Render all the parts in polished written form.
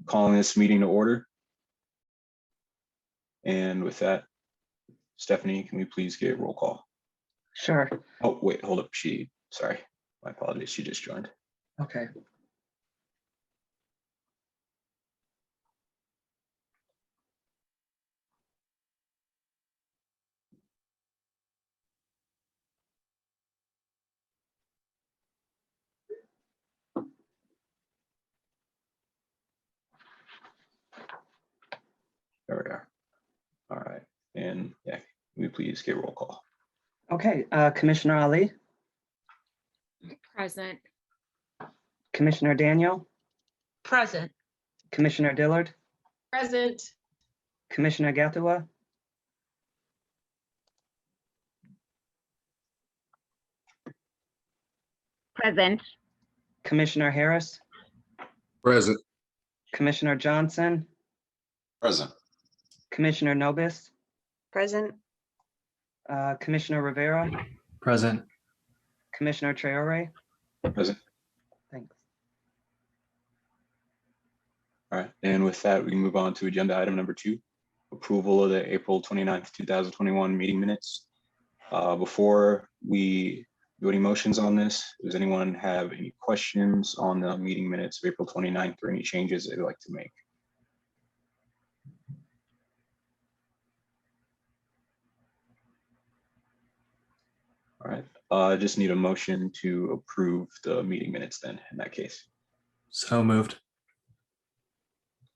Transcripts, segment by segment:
calling this meeting to order. And with that, Stephanie, can we please get a roll call? Sure. Oh, wait, hold up. Sorry, my apologies. She just joined. Okay. There we are. All right. And yeah, can we please get a roll call? Okay. Commissioner Ali, Present. Commissioner Daniel, Present. Commissioner Dillard, Present. Commissioner Gatua, Present. Commissioner Harris, Present. Commissioner Johnson, Present. Commissioner Nobis, Present. Commissioner Rivera, Present. Commissioner Traore. Present. Thanks. All right. And with that, we can move on to agenda item number 2, approval of the April 29th, 2021 meeting minutes. Before we do any motions on this, does anyone have any questions on the meeting minutes of April 29th or any changes they'd like to make? All right, I just need a motion to approve the meeting minutes then in that case. So moved.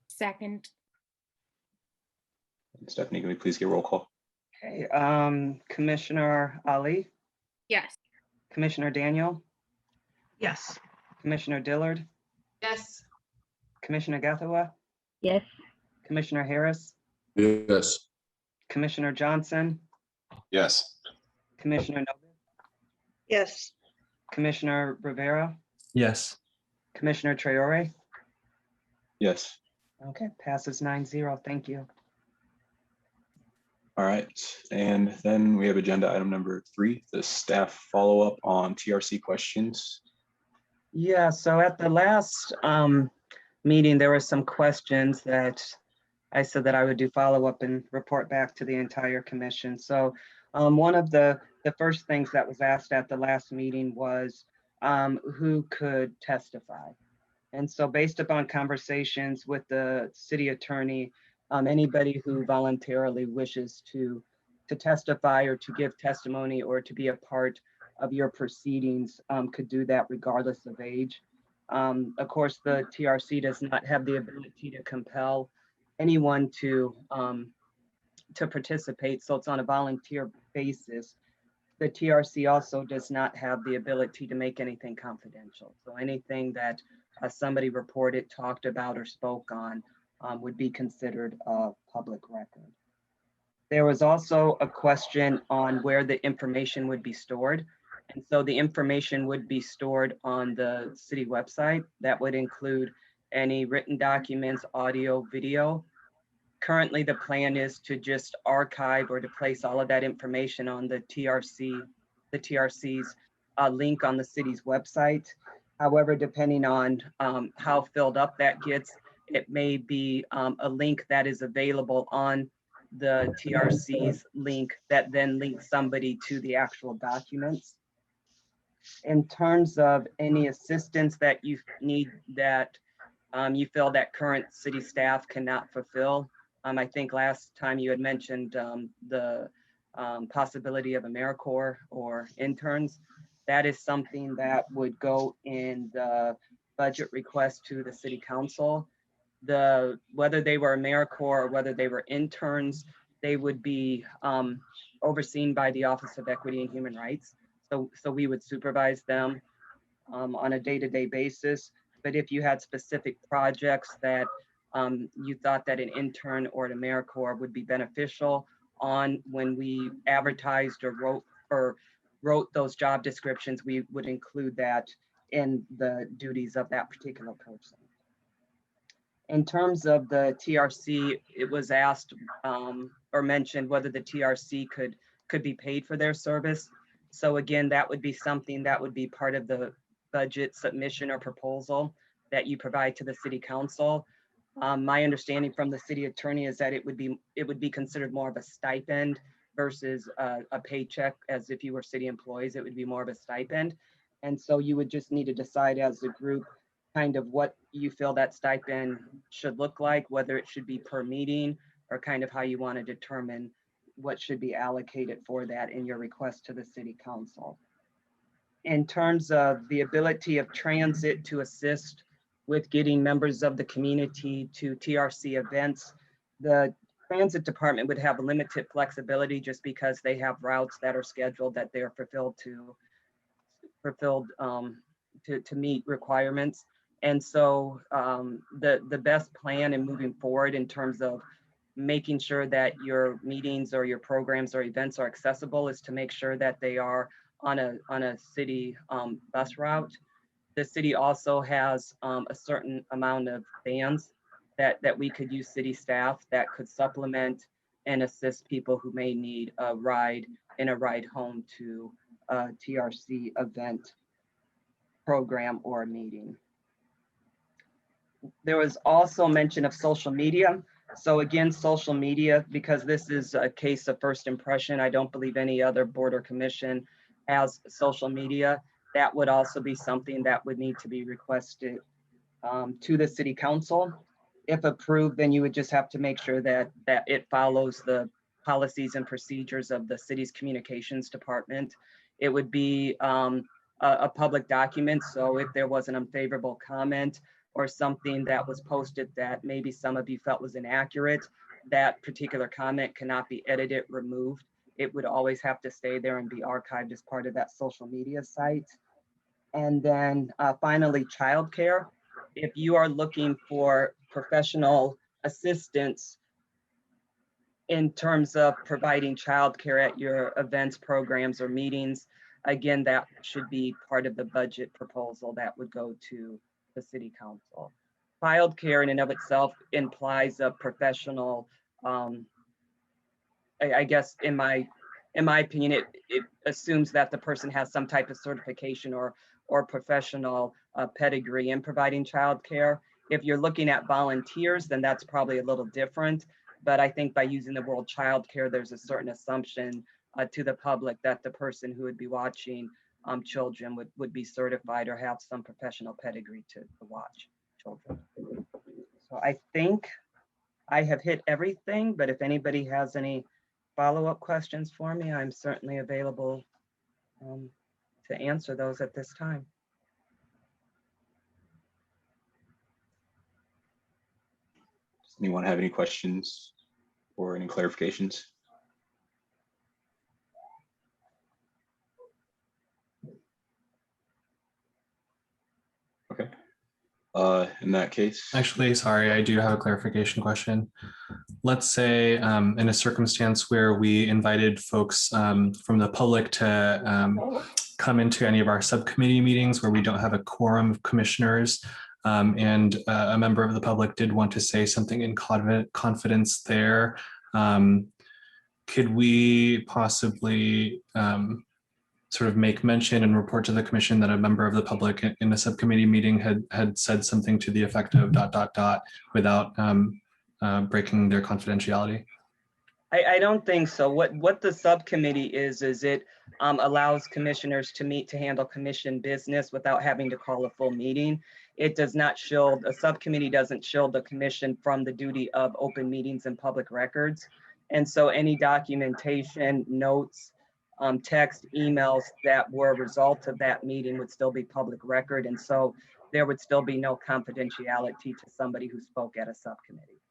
Second. Stephanie, can we please get roll call? Okay. Commissioner Ali, Yes. Commissioner Daniel, Yes. Commissioner Dillard, Yes. Commissioner Gatua, Yes. Commissioner Harris, Yes. Commissioner Johnson, Yes. Commissioner Nobis, Yes. Commissioner Rivera, Yes. Commissioner Traore. Yes. Okay, passes 9-0. Thank you. All right, and then we have agenda item number 3, the staff follow-up on TRC questions. Yeah, so at the last meeting, there were some questions that I said that I would do follow-up and report back to the entire commission. So one of the first things that was asked at the last meeting was who could testify. And so based upon conversations with the city attorney, anybody who voluntarily wishes to testify or to give testimony or to be a part of your proceedings could do that regardless of age. Of course, the TRC does not have the ability to compel anyone to participate, so it's on a volunteer basis. The TRC also does not have the ability to make anything confidential. So anything that somebody reported, talked about, or spoke on would be considered a public record. There was also a question on where the information would be stored. And so the information would be stored on the city website. That would include any written documents, audio, video. Currently, the plan is to just archive or to place all of that information on the TRC's link on the city's website. However, depending on how filled up that gets, it may be a link that is available on the TRC's link that then links somebody to the actual documents. In terms of any assistance that you need that you feel that current city staff cannot fulfill, I think last time you had mentioned the possibility of AmeriCorps or interns. That is something that would go in the budget request to the city council. Whether they were AmeriCorps or whether they were interns, they would be overseen by the Office of Equity and Human Rights. So we would supervise them on a day-to-day basis. But if you had specific projects that you thought that an intern or an AmeriCorps would be beneficial on when we advertised or wrote those job descriptions, we would include that in the duties of that particular person. In terms of the TRC, it was asked or mentioned whether the TRC could be paid for their service. So again, that would be something that would be part of the budget submission or proposal that you provide to the city council. My understanding from the city attorney is that it would be considered more of a stipend versus a paycheck, as if you were city employees. It would be more of a stipend. And so you would just need to decide as a group kind of what you feel that stipend should look like, whether it should be per meeting or kind of how you want to determine what should be allocated for that in your request to the city council. In terms of the ability of transit to assist with getting members of the community to TRC events, the transit department would have limited flexibility just because they have routes that are scheduled that they are fulfilled to meet requirements. And so the best plan in moving forward in terms of making sure that your meetings or your programs or events are accessible is to make sure that they are on a city bus route. The city also has a certain amount of vans that we could use city staff that could supplement and assist people who may need a ride home to a TRC event, program, or meeting. There was also mention of social media. So again, social media, because this is a case of first impression, I don't believe any other board or commission has social media. That would also be something that would need to be requested to the city council. If approved, then you would just have to make sure that it follows the policies and procedures of the city's communications department. It would be a public document. So if there was an unfavorable comment or something that was posted that maybe some of you felt was inaccurate, that particular comment cannot be edited, removed. It would always have to stay there and be archived as part of that social media site. And then finally, childcare. If you are looking for professional assistance in terms of providing childcare at your events, programs, or meetings, again, that should be part of the budget proposal that would go to the city council. Childcare in and of itself implies a professional, I guess in my opinion, it assumes that the person has some type of certification or professional pedigree in providing childcare. If you're looking at volunteers, then that's probably a little different. But I think by using the word childcare, there's a certain assumption to the public that the person who would be watching children would be certified or have some professional pedigree to watch children. So I think I have hit everything, but if anybody has any follow-up questions for me, I'm certainly available to answer those at this time. Does anyone have any questions or any clarifications? Okay. In that case, Actually, sorry, I do have a clarification question. Let's say in a circumstance where we invited folks from the public to come into any of our subcommittee meetings where we don't have a quorum of commissioners, and a member of the public did want to say something in confidence there, could we possibly sort of make mention and report to the commission that a member of the public in a subcommittee meeting had said something to the effect of ... without breaking their confidentiality? I don't think so. What the subcommittee is it allows commissioners to meet to handle commission business without having to call a full meeting. It does not shield, a subcommittee doesn't shield the commission from the duty of open meetings and public records. And so any documentation, notes, text, emails that were a result of that meeting would still be public record. And so there would still be no confidentiality to somebody who spoke at a subcommittee.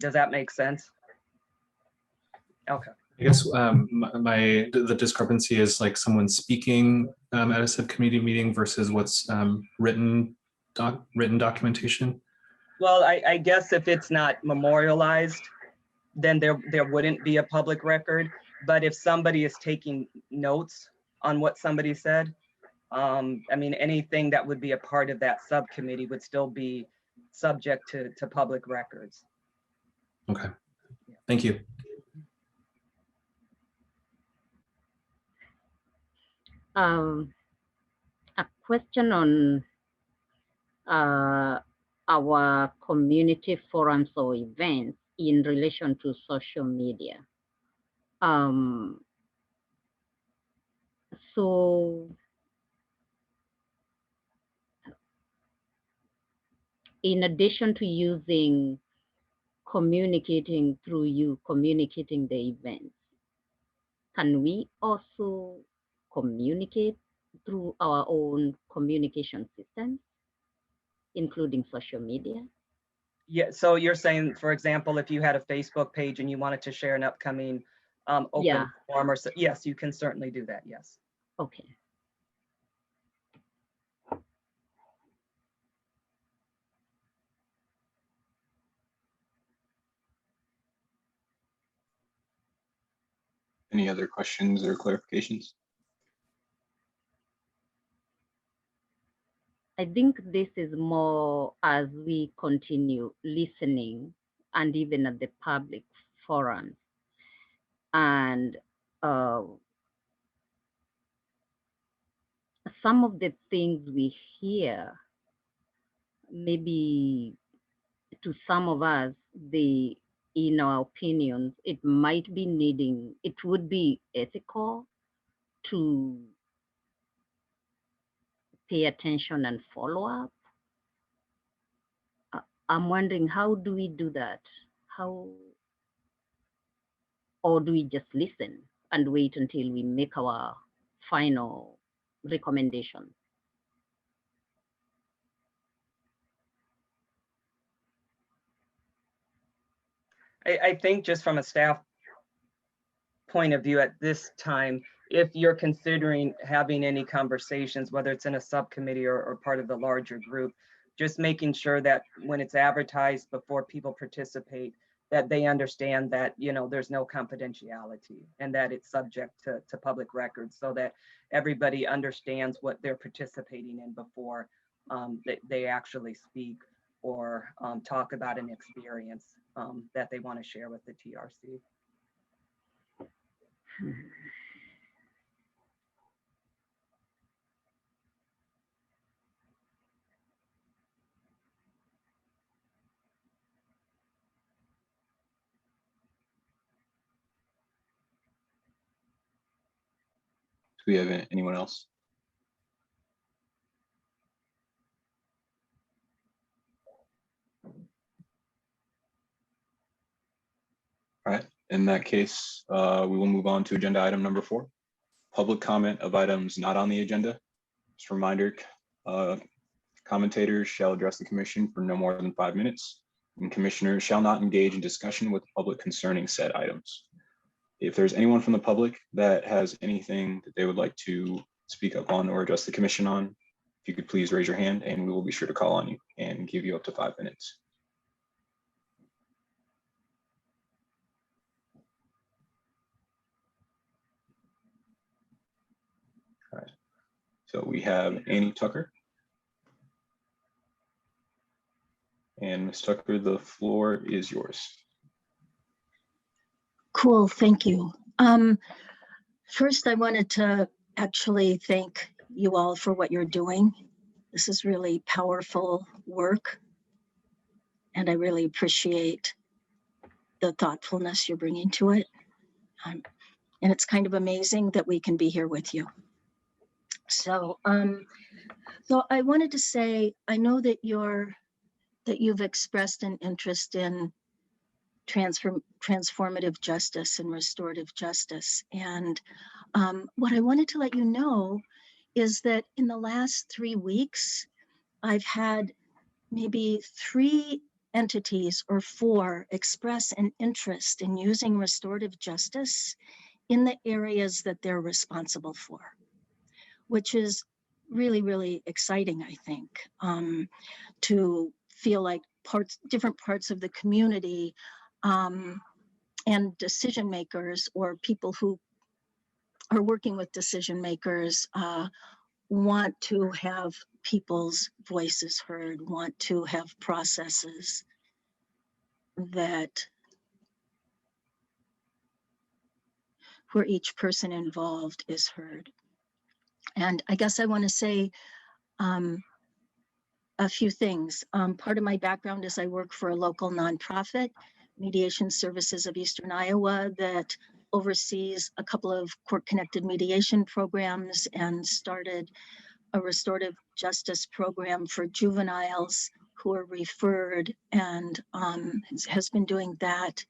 Does that make sense? Okay. I guess the discrepancy is like someone speaking at a subcommittee meeting versus what's written documentation. Well, I guess if it's not memorialized, then there wouldn't be a public record. But if somebody is taking notes on what somebody said, I mean, anything that would be a part of that subcommittee would still be subject to public records. Okay, thank you. A question on our community forums or events in relation to social media. So in addition to using communicating through you, communicating the events, can we also communicate through our own communication systems, including social media? Yeah, so you're saying, for example, if you had a Facebook page and you wanted to share an upcoming open Yeah. forum, or yes, you can certainly do that, yes. Okay. Any other questions or clarifications? I think this is more as we continue listening and even at the public forums. And some of the things we hear, maybe to some of us, in our opinions, it might be needing, it would be ethical to pay attention and follow up. I'm wondering, how do we do that? Or do we just listen and wait until we make our final recommendation? I think just from a staff point of view at this time, if you're considering having any conversations, whether it's in a subcommittee or part of the larger group, just making sure that when it's advertised before people participate, that they understand that, you know, there's no confidentiality and that it's subject to public records, so that everybody understands what they're participating in before they actually speak or talk about an experience that they want to share with the TRC. Do we have anyone else? All right, in that case, we will move on to agenda item number 4, public comment of items not on the agenda. Just a reminder, commentators shall address the commission for no more than 5 minutes, and commissioners shall not engage in discussion with the public concerning said items. If there's anyone from the public that has anything that they would like to speak up on or address the commission on, if you could please raise your hand and we will be sure to call on you and give you up to 5 minutes. All right, so we have Annie Tucker. And Ms. Tucker, the floor is yours. Cool, thank you. First, I wanted to actually thank you all for what you're doing. This is really powerful work, and I really appreciate the thoughtfulness you're bringing to it. And it's kind of amazing that we can be here with you. So I wanted to say, I know that you've expressed an interest in transformative justice and restorative justice. And what I wanted to let you know is that in the last 3 weeks, I've had maybe 3 entities or 4 express an interest in using restorative justice in the areas that they're responsible for, which is really, really exciting, I think, to feel like different parts of the community and decision makers or people who are working with decision makers want to have people's voices heard, want to have processes that where each person involved is heard. And I guess I want to say a few things. Part of my background is I work for a local nonprofit, Mediation Services of Eastern Iowa, that oversees a couple of court-connected mediation programs and started a restorative justice program for juveniles who are referred, and has been doing that.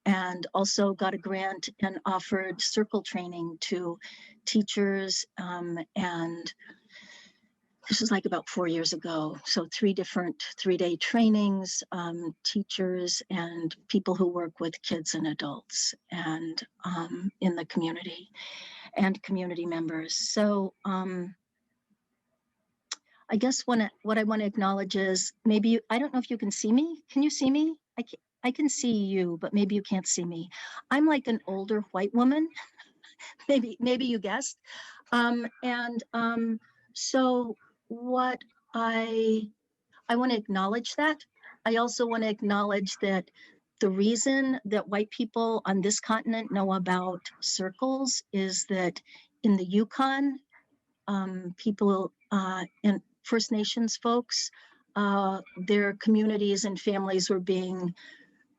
And also got a grant and offered circle training to teachers, and this is like about 4 years ago. So 3 different 3-day trainings, teachers and people who work with kids and adults and in the community and community members. So I guess what I want to acknowledge is maybe, I don't know if you can see me. Can you see me? I can see you, but maybe you can't see me. I'm like an older white woman. maybe you guessed. So what I want to acknowledge that. I also want to acknowledge that the reason that white people on this continent know about circles is that in the Yukon, people and First Nations folks, their communities and families were being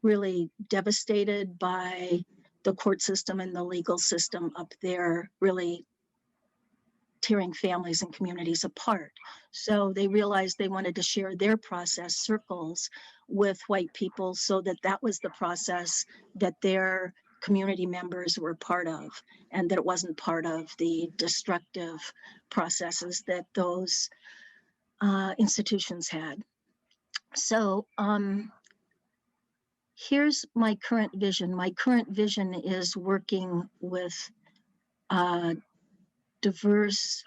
really devastated by the court system and the legal system up there, really tearing families and communities apart. So they realized they wanted to share their process, circles, with white people, so that was the process that their community members were part of, and that it wasn't part of the destructive processes that those institutions had. So here's my current vision. My current vision is working with a diverse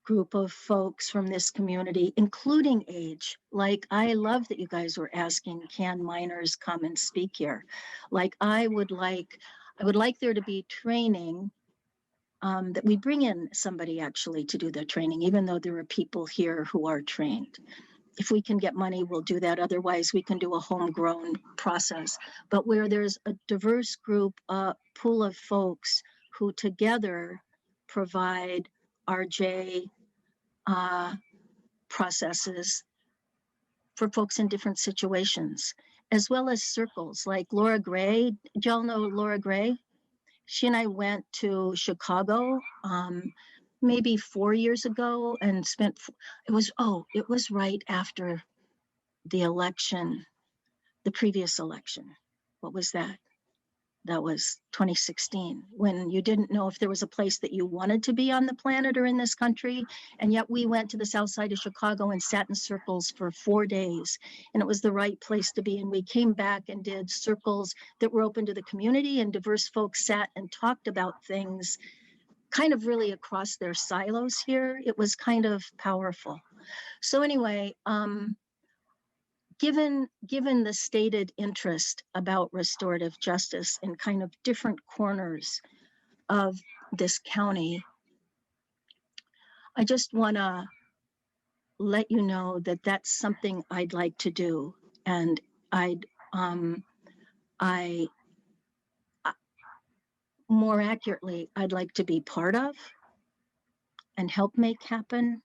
group of folks from this community, including age. Like, I love that you guys were asking, can minors come and speak here? Like, I would like there to be training, that we bring in somebody actually to do the training, even though there are people here who are trained. If we can get money, we'll do that. Otherwise, we can do a homegrown process. But where there's a diverse group, pool of folks who together provide RJ processes for folks in different situations, as well as circles like Laura Gray. Do y'all know Laura Gray? She and I went to Chicago maybe 4 years ago and it was right after the election, the previous election. What was that? That was 2016, when you didn't know if there was a place that you wanted to be on the planet or in this country. And yet we went to the south side of Chicago and sat in circles for 4 days. And it was the right place to be. And we came back and did circles that were open to the community, and diverse folks sat and talked about things kind of really across their silos here. It was kind of powerful. So anyway, given the stated interest about restorative justice in kind of different corners of this county, I just want to let you know that that's something I'd like to do, and more accurately, I'd like to be part of and help make happen,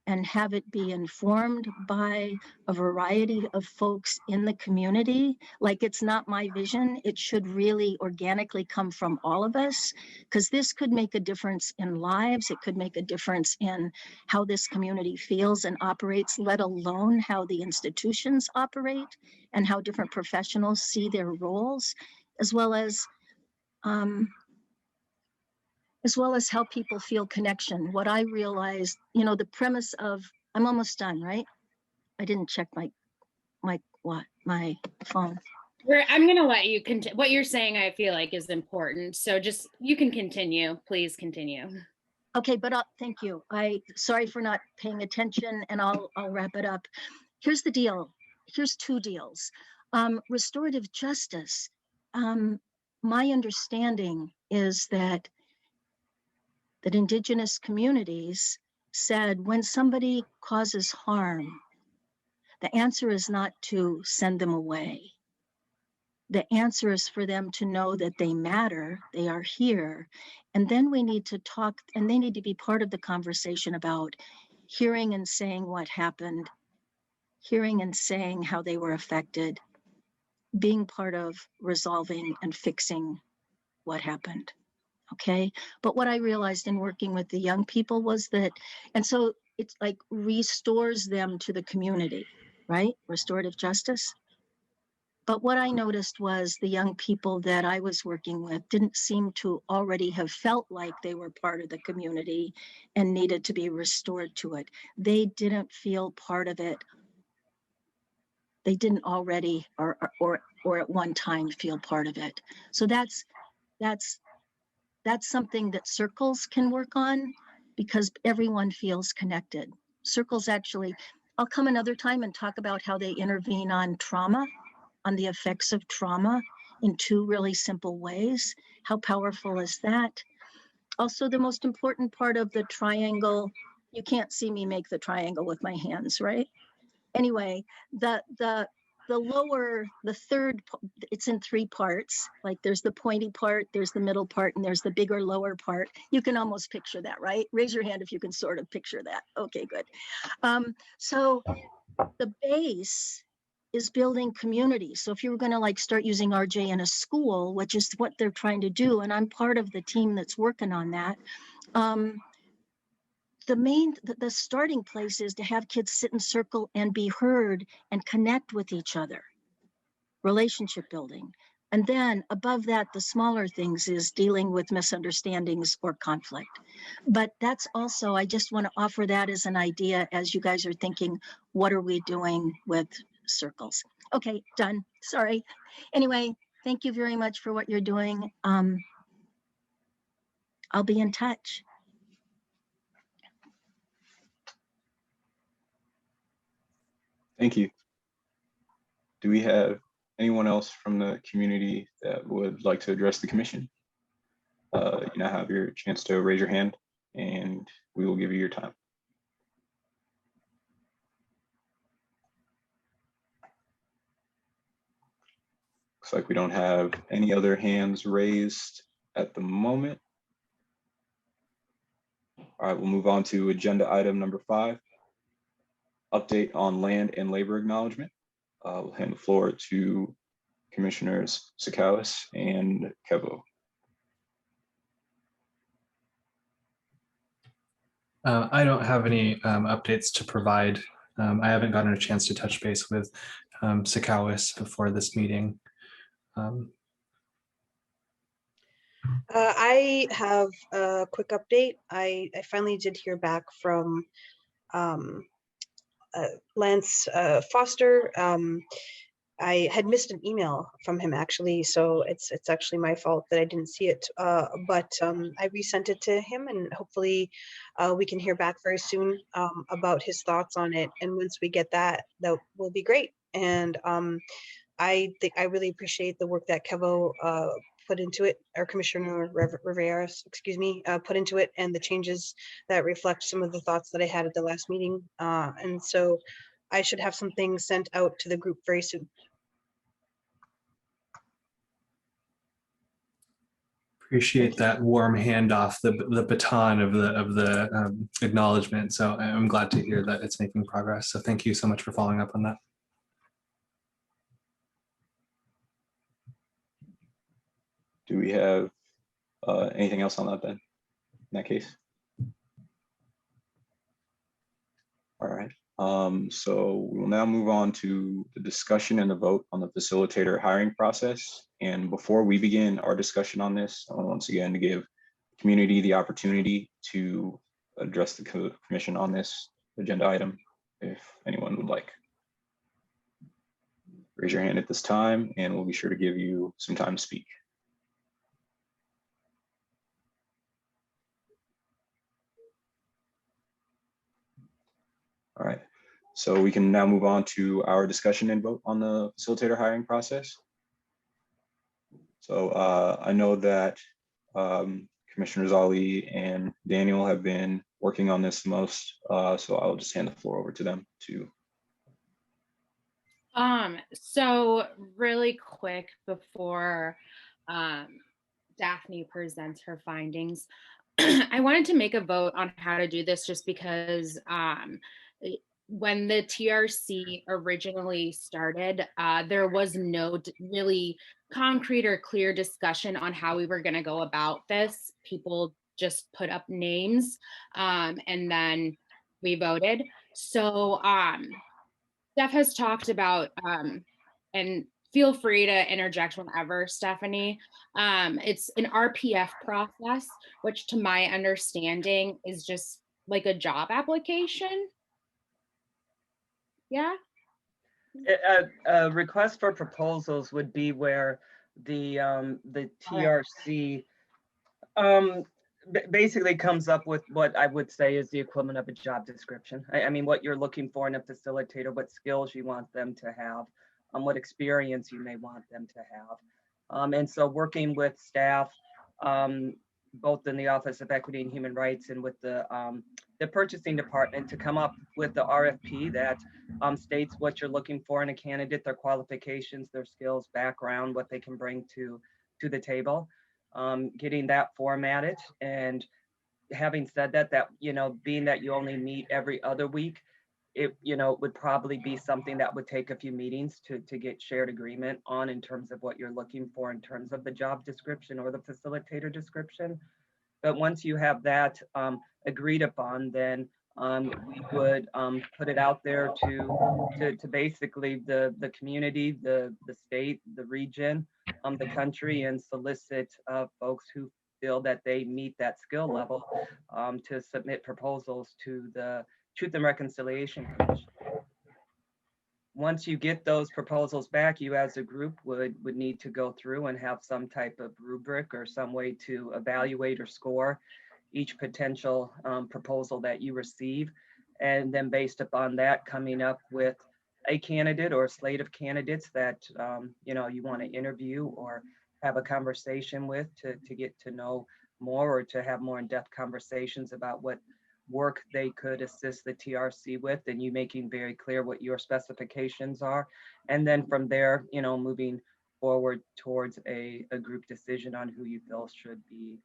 and have it be informed by a variety of folks in the community. Like, it's not my vision. It should really organically come from all of us, because this could make a difference in lives. It could make a difference in how this community feels and operates, let alone how the institutions operate and how different professionals see their roles, as well as how people feel connection. What I realized, the premise of, I'm almost done, right? I didn't check my phone. I'm going to let you continue. What you're saying, I feel like, is important. So just, you can continue. Please continue. Okay, but thank you. Sorry for not paying attention, and I'll wrap it up. Here's the deal. Here's 2 deals. Restorative justice. My understanding is that Indigenous communities said, when somebody causes harm, the answer is not to send them away. The answer is for them to know that they matter, they are here, and then we need to talk, and they need to be part of the conversation about, hearing and saying what happened, hearing and saying how they were affected, being part of resolving and fixing what happened. Okay. But what I realized in working with the young people was that, and so it's like restores them to the community, right? Restorative justice. But what I noticed was the young people that I was working with didn't seem to already have felt like they were part of the community and needed to be restored to it. They didn't feel part of it. They didn't already or at one time feel part of it. So that's something that circles can work on, because everyone feels connected. Circles actually, I'll come another time and talk about how they intervene on trauma, on the effects of trauma in 2 really simple ways. How powerful is that? Also, the most important part of the triangle, you can't see me make the triangle with my hands, right? Anyway, the lower, the third, it's in 3 parts. Like there's the pointy part, there's the middle part, and there's the bigger lower part. You can almost picture that, right? Raise your hand if you can sort of picture that. Okay, good. So the base is building community. So if you were going to like start using RJ in a school, which is what they're trying to do, and I'm part of the team that's working on that, the starting place is to have kids sit in circle and be heard and connect with each other, relationship building. And then above that, the smaller things is dealing with misunderstandings or conflict. But that's also, I just want to offer that as an idea as you guys are thinking, what are we doing with circles? Okay, done. Sorry. Anyway, thank you very much for what you're doing. I'll be in touch. Thank you. Do we have anyone else from the community that would like to address the commission? You now have your chance to raise your hand and we will give you your time. Looks like we don't have any other hands raised at the moment. All right, we'll move on to agenda item number 5, update on land and labor acknowledgement. We'll hand the floor to Commissioners Sakalis and Kevo. I don't have any updates to provide. I haven't gotten a chance to touch base with Sakawis before this meeting. I have a quick update. I finally did hear back from Lance Foster. I had missed an email from him actually, so it's actually my fault that I didn't see it. But I resent it to him, and hopefully we can hear back very soon about his thoughts on it. And once we get that, that will be great. And I think I really appreciate the work that Kevo put into it, or Commissioner Rivera, excuse me, put into it, and the changes that reflect some of the thoughts that I had at the last meeting. And so I should have something sent out to the group very soon. Appreciate that warm handoff, the baton of the acknowledgement. So I'm glad to hear that it's making progress. So thank you so much for following up on that. Do we have anything else on that then, in that case? All right, so we will now move on to the discussion and the vote on the facilitator hiring process. And before we begin our discussion on this, I want once again to give the community the opportunity to address the commission on this agenda item, if anyone would like. Raise your hand at this time and we'll be sure to give you some time to speak. All right, so we can now move on to our discussion and vote on the facilitator hiring process. So I know that Commissioners Ali and Daniel have been working on this most, so I'll just hand the floor over to them too. So really quick before Daphne presents her findings, I wanted to make a vote on how to do this just because when the TRC originally started, there was no really concrete or clear discussion on how we were going to go about this. People just put up names and then we voted. So Steph has talked about, and feel free to interject whenever, Stephanie. It's an RPF process, which to my understanding is just like a job application. Yeah. A request for proposals would be where the TRC basically comes up with what I would say is the equivalent of a job description. I mean, what you're looking for in a facilitator, what skills you want them to have, what experience you may want them to have. And so working with staff, both in the Office of Equity and Human Rights and with the purchasing department to come up with the RFP that states what you're looking for in a candidate, their qualifications, their skills, background, what they can bring to the table. Getting that formatted, and having said that, being that you only meet every other week, it would probably be something that would take a few meetings to get shared agreement on in terms of what you're looking for in terms of the job description or the facilitator description. But once you have that agreed upon, then we would put it out there to basically the community, the state, the region, the country, and solicit folks who feel that they meet that skill level to submit proposals to the Truth and Reconciliation Commission. Once you get those proposals back, you as a group would need to go through and have some type of rubric or some way to evaluate or score each potential proposal that you receive. And then based upon that, coming up with a candidate or a slate of candidates that you want to interview or have a conversation with to get to know more, or to have more in-depth conversations about what work they could assist the TRC with, and you making very clear what your specifications are. And then from there, moving forward towards a group decision on who you feel should be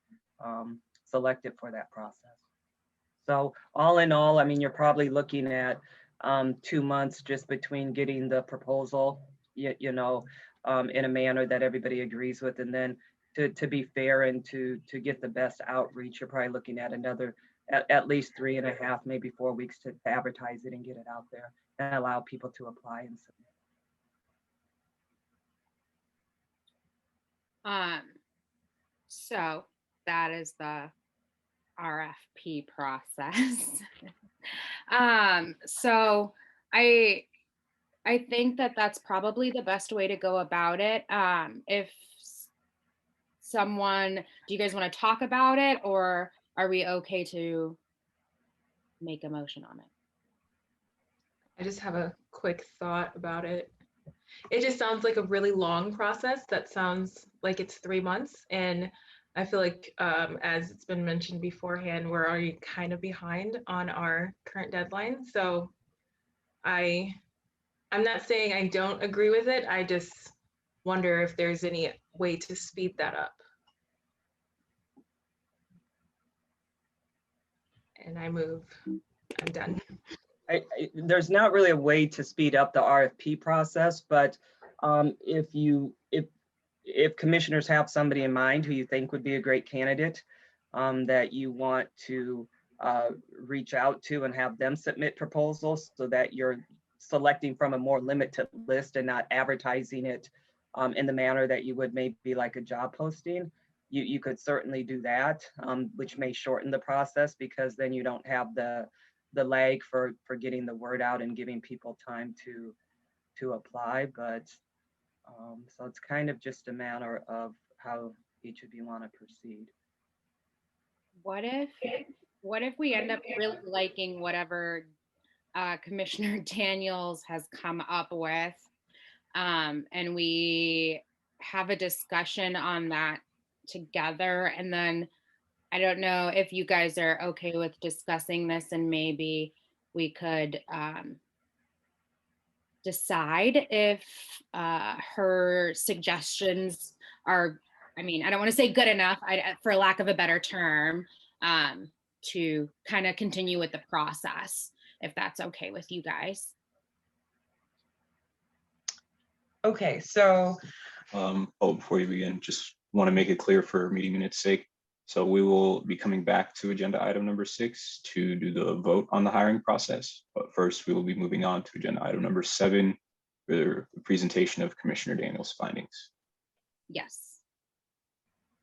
selected for that process. So all in all, I mean, you're probably looking at 2 months just between getting the proposal, in a manner that everybody agrees with. And then to be fair and to get the best outreach, you're probably looking at another at least 3.5, maybe 4 weeks to advertise it and get it out there and allow people to apply and submit. So that is the RFP process. So I think that that's probably the best way to go about it. If someone, do you guys want to talk about it, or are we okay to make a motion on it? I just have a quick thought about it. It just sounds like a really long process. That sounds like it's 3 months. And I feel like, as it's been mentioned beforehand, we're already kind of behind on our current deadline. So I'm not saying I don't agree with it. I just wonder if there's any way to speed that up. And I move. I'm done. There's not really a way to speed up the RFP process, but if commissioners have somebody in mind who you think would be a great candidate that you want to reach out to and have them submit proposals, so that you're selecting from a more limited list and not advertising it in the manner that you would maybe like a job posting, you could certainly do that, which may shorten the process, because then you don't have the lag for getting the word out and giving people time to apply. But so it's kind of just a matter of how each of you want to proceed. What if we end up really liking whatever Commissioner Daniels has come up with, and we have a discussion on that together, and then I don't know if you guys are okay with discussing this, and maybe we could decide if her suggestions are, I mean, I don't want to say good enough, for lack of a better term, to kind of continue with the process, if that's okay with you guys. Okay, so Before you begin, just want to make it clear for meeting minutes sake. So we will be coming back to agenda item number 6 to do the vote on the hiring process. But first, we will be moving on to agenda item number 7 for the presentation of Commissioner Daniel's findings. Yes.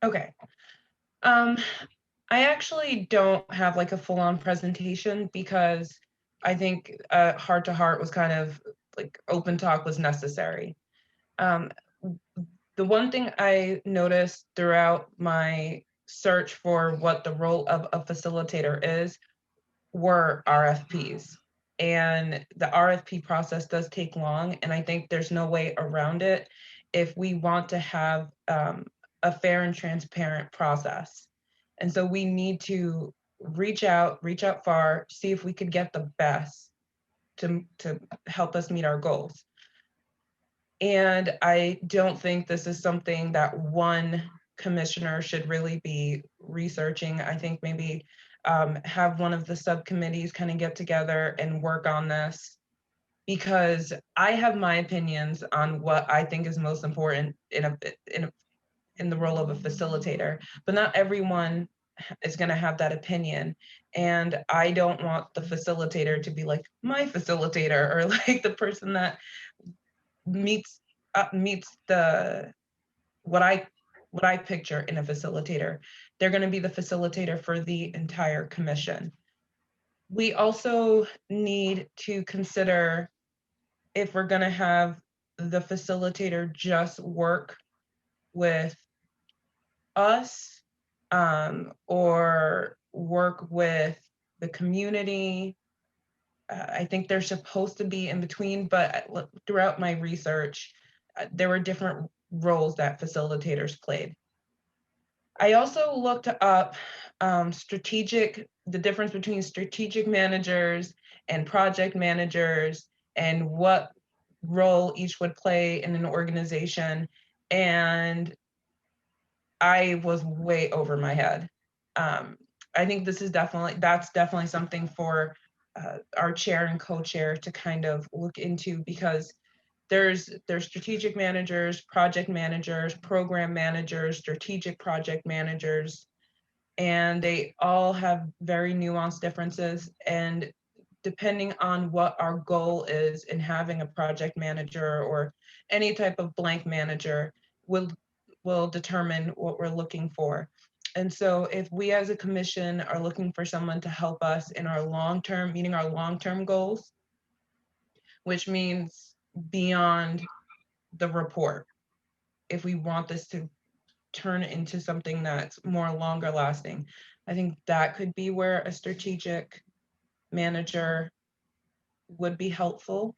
okay. I actually don't have like a full-on presentation because I think heart to heart was kind of like open talk was necessary. The one thing I noticed throughout my search for what the role of a facilitator is were RFPs. And the RFP process does take long, and I think there's no way around it if we want to have a fair and transparent process. And so we need to reach out far, see if we could get the best to help us meet our goals. And I don't think this is something that one commissioner should really be researching. I think maybe have one of the subcommittees kind of get together and work on this, because I have my opinions on what I think is most important in the role of a facilitator, but not everyone is going to have that opinion. And I don't want the facilitator to be like my facilitator, or like the person that meets the what I picture in a facilitator. They're going to be the facilitator for the entire commission. We also need to consider if we're going to have the facilitator just work with us or work with the community. I think they're supposed to be in between, but throughout my research, there were different roles that facilitators played. I also looked up the difference between strategic managers and project managers and what role each would play in an organization. And I was way over my head. I think that's definitely something for our chair and co-chair to kind of look into, because there's strategic managers, project managers, program managers, strategic project managers, and they all have very nuanced differences. And depending on what our goal is in having a project manager or any type of blank manager will determine what we're looking for. And so if we as a commission are looking for someone to help us in our meeting our long-term goals, which means beyond the report, if we want this to turn into something that's more longer lasting, I think that could be where a strategic manager would be helpful.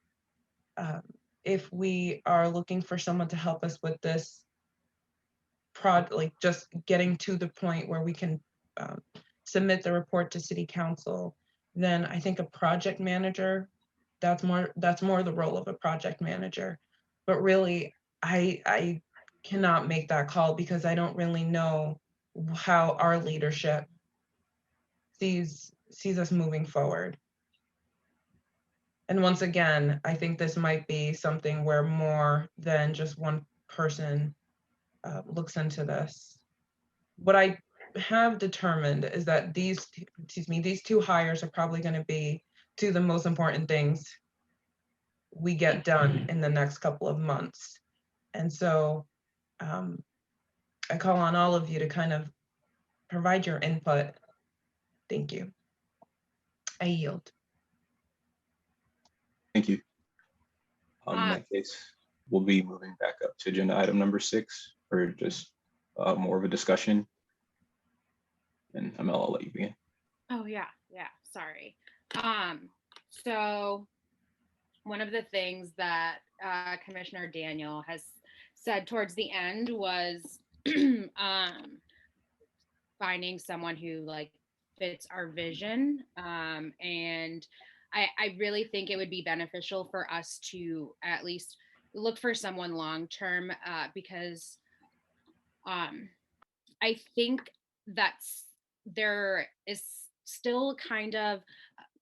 If we are looking for someone to help us with this like just getting to the point where we can submit the report to city council, then I think a project manager, that's more the role of a project manager. But really, I cannot make that call because I don't really know how our leadership sees us moving forward. And once again, I think this might be something where more than just one person looks into this. What I have determined is that these two hires are probably going to be two of the most important things we get done in the next couple of months. And so I call on all of you to kind of provide your input. Thank you. I yield. Thank you. In that case, we'll be moving back up to agenda item number 6 for just more of a discussion. And Amel, I'll let you begin. Oh yeah, sorry. So one of the things that Commissioner Daniel has said towards the end was finding someone who like fits our vision. And I really think it would be beneficial for us to at least look for someone long-term because I think that's there is still kind of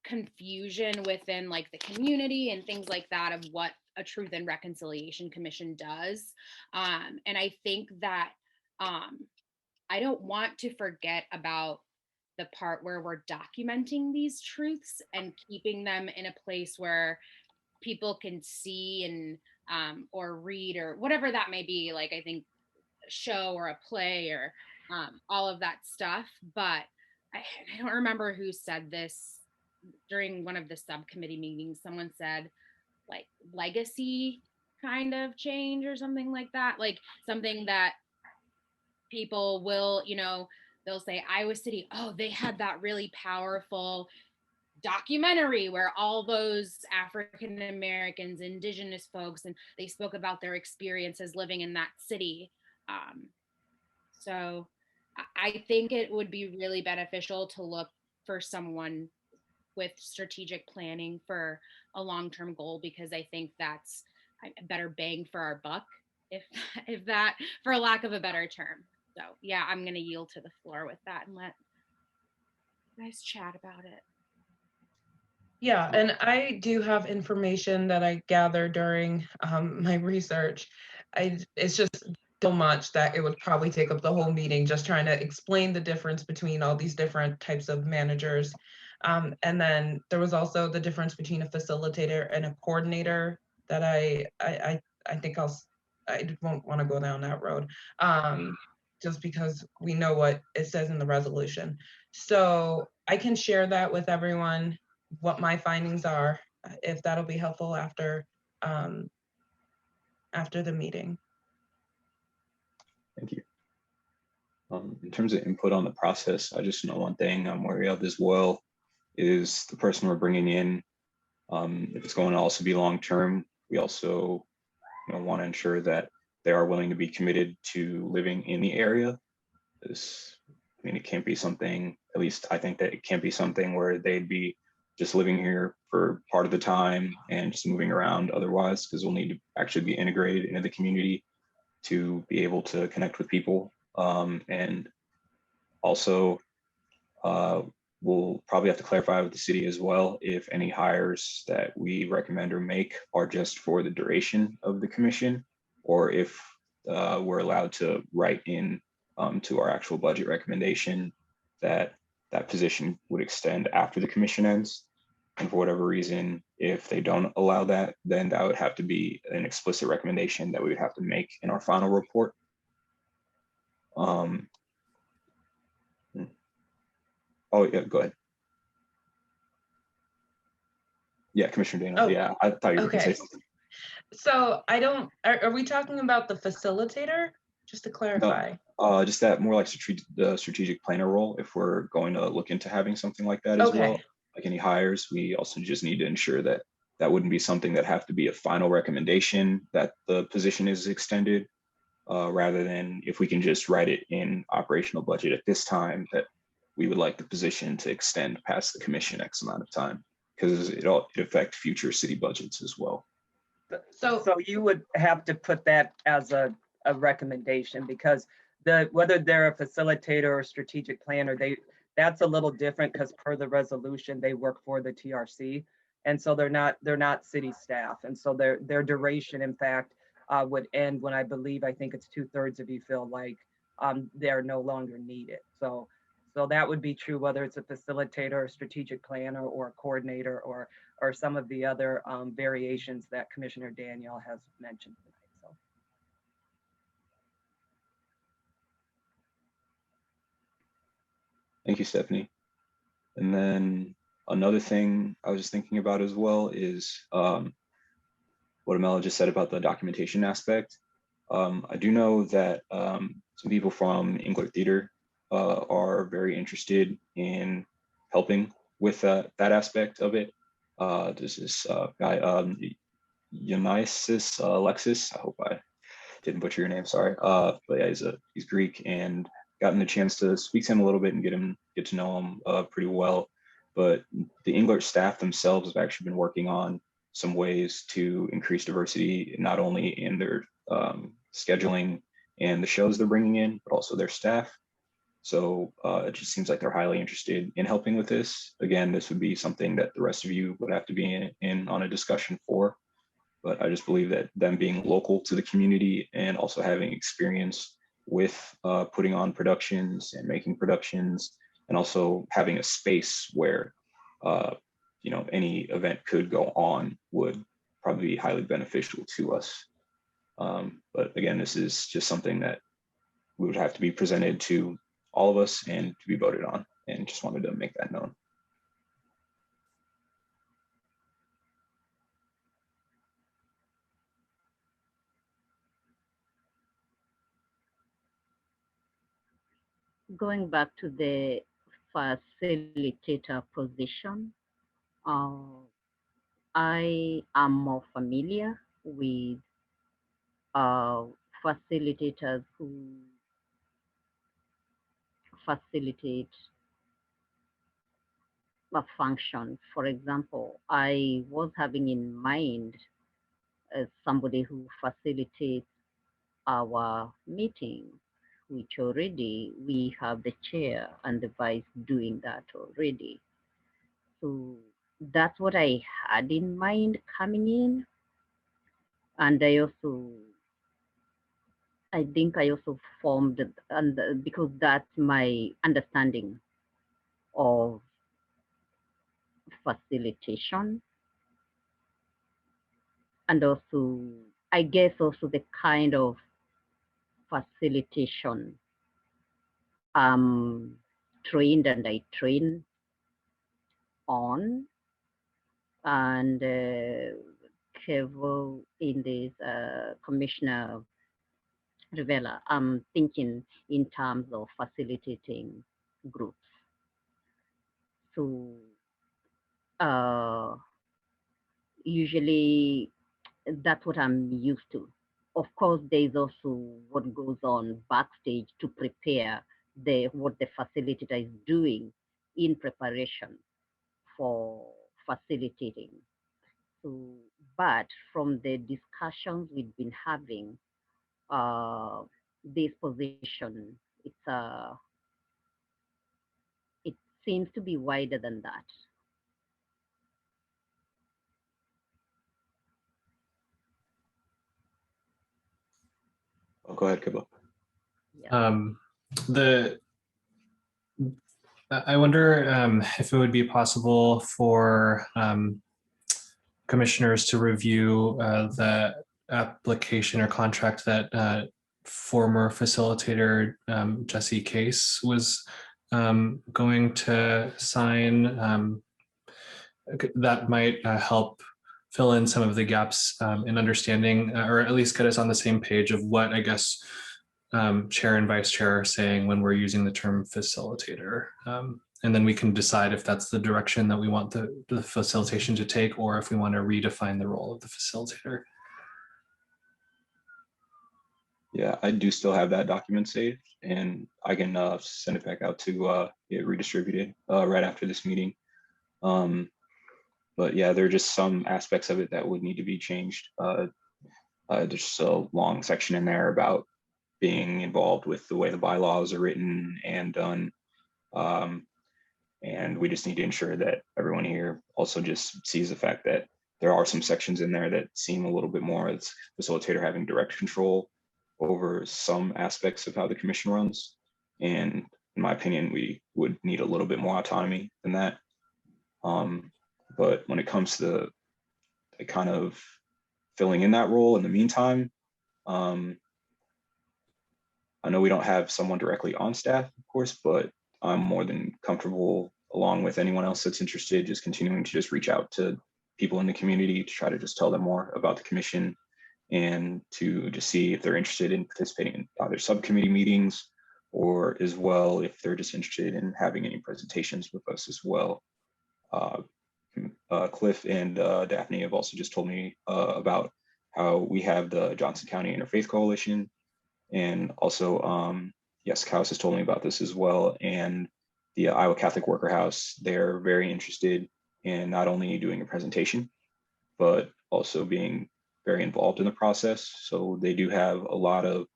confusion within like the community and things like that of what a Truth and Reconciliation Commission does. And I think that I don't want to forget about the part where we're documenting these truths and keeping them in a place where people can see and or read or whatever that may be, like I think a show or a play or all of that stuff. But I don't remember who said this during one of the subcommittee meetings. Someone said like legacy kind of change or something like that, like something that people will, they'll say Iowa City, oh, they had that really powerful documentary where all those African Americans, indigenous folks, and they spoke about their experiences living in that city. So I think it would be really beneficial to look for someone with strategic planning for a long-term goal, because I think that's a better bang for our buck, if that, for lack of a better term. So yeah, I'm going to yield to the floor with that and let you guys chat about it. Yeah, and I do have information that I gathered during my research. It's just so much that it would probably take up the whole meeting just trying to explain the difference between all these different types of managers. And then there was also the difference between a facilitator and a coordinator that I think I won't want to go down that road, just because we know what it says in the resolution. So I can share that with everyone, what my findings are, if that'll be helpful after the meeting. Thank you. In terms of input on the process, I just know one thing I'm wary of as well is the person we're bringing in. If it's going to also be long-term, we also want to ensure that they are willing to be committed to living in the area. It can't be something, at least I think that it can't be something where they'd be just living here for part of the time and just moving around otherwise, because we'll need to actually be integrated into the community to be able to connect with people. And also, we'll probably have to clarify with the city as well if any hires that we recommend or make are just for the duration of the commission, or if we're allowed to write in to our actual budget recommendation that that position would extend after the commission ends. And for whatever reason, if they don't allow that, then that would have to be an explicit recommendation that we would have to make in our final report. Oh yeah, go ahead. Yeah, Commissioner Dana. Oh, yeah, I thought you were going to okay. say something. So are we talking about the facilitator? Just to clarify. No, just that more like the strategic planner role. If we're going to look into having something like that as well, like any hires, we also just need to ensure that that wouldn't be something that have to be a final recommendation that the position is extended, rather than if we can just write it in operational budget at this time that we would like the position to extend past the commission X amount of time, because it affects future city budgets as well. So you would have to put that as a recommendation, because whether they're a facilitator or strategic planner, that's a little different, because per the resolution, they work for the TRC. And so they're not city staff. And so their duration, in fact, would end when I think it's 2/3 of you feel like they're no longer needed. So that would be true whether it's a facilitator, a strategic planner, or a coordinator, or some of the other variations that Commissioner Daniel has mentioned tonight. So. Thank you, Stephanie. And then another thing I was just thinking about as well is what Amela just said about the documentation aspect. I do know that some people from Englert Theater are very interested in helping with that aspect of it. There's this guy, Dionysus Alexis. I hope I didn't butcher your name, sorry. But yeah, he's Greek, and gotten the chance to speak to him a little bit and get to know him pretty well. But the Englert staff themselves have actually been working on some ways to increase diversity, not only in their scheduling and the shows they're bringing in, but also their staff. So it just seems like they're highly interested in helping with this. Again, this would be something that the rest of you would have to be in on a discussion for. But I just believe that them being local to the community and also having experience with putting on productions and making productions, and also having a space where any event could go on would probably be highly beneficial to us. But again, this is just something that we would have to be presented to all of us and to be voted on, and just wanted to make that known. Going back to the facilitator position, I am more familiar with facilitators who facilitate a function. For example, I was having in mind somebody who facilitates our meetings, which already we have the chair and the vice doing that already. So that's what I had in mind coming in. And I think I also formed, and because that's my understanding of facilitation, and also, I guess also the kind of facilitation trained and I train on, and Kevo in this Commissioner Rivera, I'm thinking in terms of facilitating groups. So usually that's what I'm used to. Of course, there's also what goes on backstage to prepare what the facilitator is doing in preparation for facilitating. So, but from the discussions we've been having, this position, it seems to be wider than that. Go ahead, Kibble. Yeah. I wonder if it would be possible for commissioners to review the application or contract that former facilitator Jesse Case was going to sign. That might help fill in some of the gaps in understanding, or at least get us on the same page of what I guess chair and vice chair are saying when we're using the term facilitator. And then we can decide if that's the direction that we want the facilitation to take, or if we want to redefine the role of the facilitator. Yeah, I do still have that document saved, and I can send it back out to get redistributed right after this meeting. But yeah, there are just some aspects of it that would need to be changed. There's a long section in there about being involved with the way the bylaws are written and done. And we just need to ensure that everyone here also just sees the fact that there are some sections in there that seem a little bit more as facilitator having direct control over some aspects of how the commission runs. And in my opinion, we would need a little bit more autonomy than that. But when it comes to the kind of filling in that role in the meantime, I know we don't have someone directly on staff, of course, but I'm more than comfortable, along with anyone else that's interested, just continuing to just reach out to people in the community to try to just tell them more about the commission, and to just see if they're interested in participating in either subcommittee meetings, or as well if they're just interested in having any presentations with us as well. Cliff and Daphne have also just told me about how we have the Johnson County Interfaith Coalition, and also yes, Kaus has told me about this as well, and the Iowa Catholic Worker House. They're very interested in not only doing a presentation, but also being very involved in the process. So they do have a lot of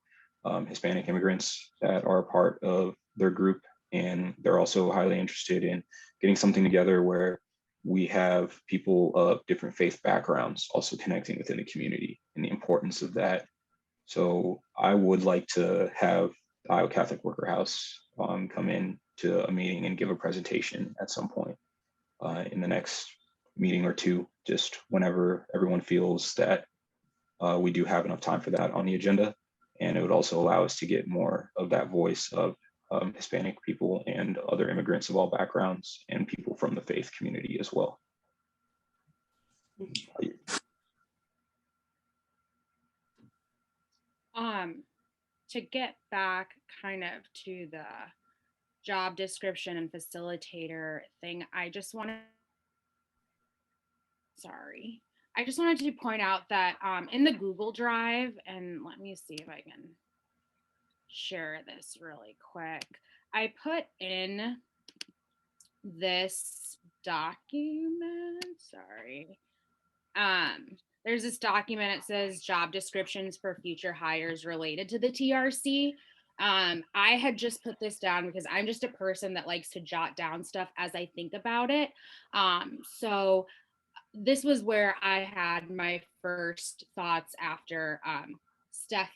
Hispanic immigrants that are a part of their group, and they're also highly interested in getting something together where we have people of different faith backgrounds also connecting within the community and the importance of that. So I would like to have the Iowa Catholic Worker House come in to a meeting and give a presentation at some point in the next meeting or two, just whenever everyone feels that we do have enough time for that on the agenda. And it would also allow us to get more of that voice of Hispanic people and other immigrants of all backgrounds and people from the faith community as well. To get back kind of to the job description and facilitator thing, I just wanted to point out that in the Google Drive, and let me see if I can share this really quick. I put in this document, there's this document, it says job descriptions for future hires related to the TRC. I had just put this down because I'm just a person that likes to jot down stuff as I think about it. So this was where I had my first thoughts after Steph,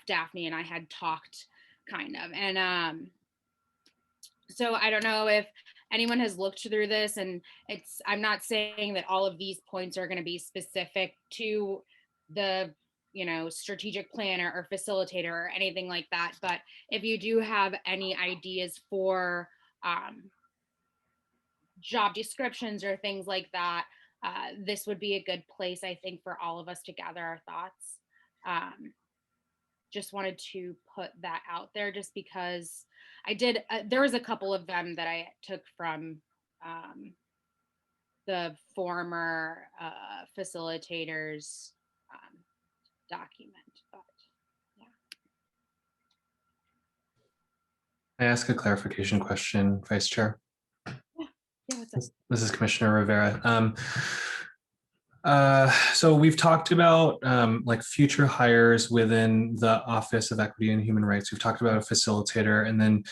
Daphne, and I had talked kind of. And so I don't know if anyone has looked through this, and I'm not saying that all of these points are going to be specific to the, strategic planner or facilitator or anything like that. But if you do have any ideas for job descriptions or things like that, this would be a good place, I think, for all of us to gather our thoughts. Just wanted to put that out there just because there was a couple of them that I took from the former facilitators document, but yeah. I ask a clarification question, Vice Chair? Yeah, what's up? This is Commissioner Rivera. So we've talked about like future hires within the Office of Equity and Human Rights. We've talked about a facilitator, and then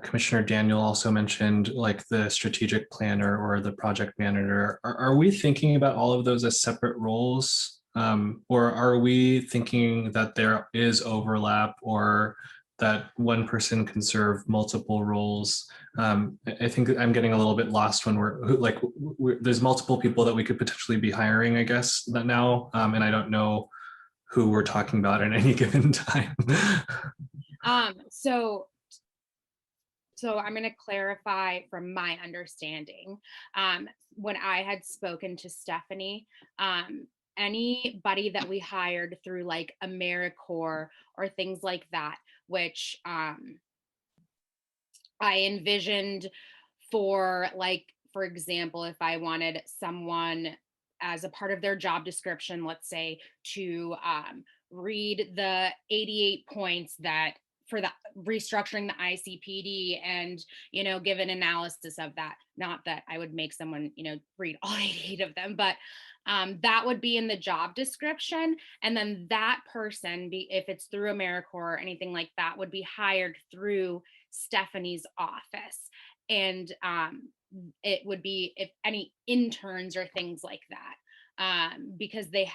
Commissioner Daniel also mentioned like the strategic planner or the project manager. Are we thinking about all of those as separate roles? Or are we thinking that there is overlap, or that one person can serve multiple roles? I think I'm getting a little bit lost when there's multiple people that we could potentially be hiring, I guess, now, and I don't know who we're talking about at any given time. So I'm going to clarify from my understanding. When I had spoken to Stephanie, anybody that we hired through like AmeriCorps or things like that, which I envisioned for example, if I wanted someone as a part of their job description, let's say, to read the 88 points that for the restructuring the ICPD and, give an analysis of that. Not that I would make someone, read all 88 of them, but that would be in the job description. And then that person, if it's through AmeriCorps or anything like that, would be hired through Stephanie's office. And it would be if any interns or things like that, because they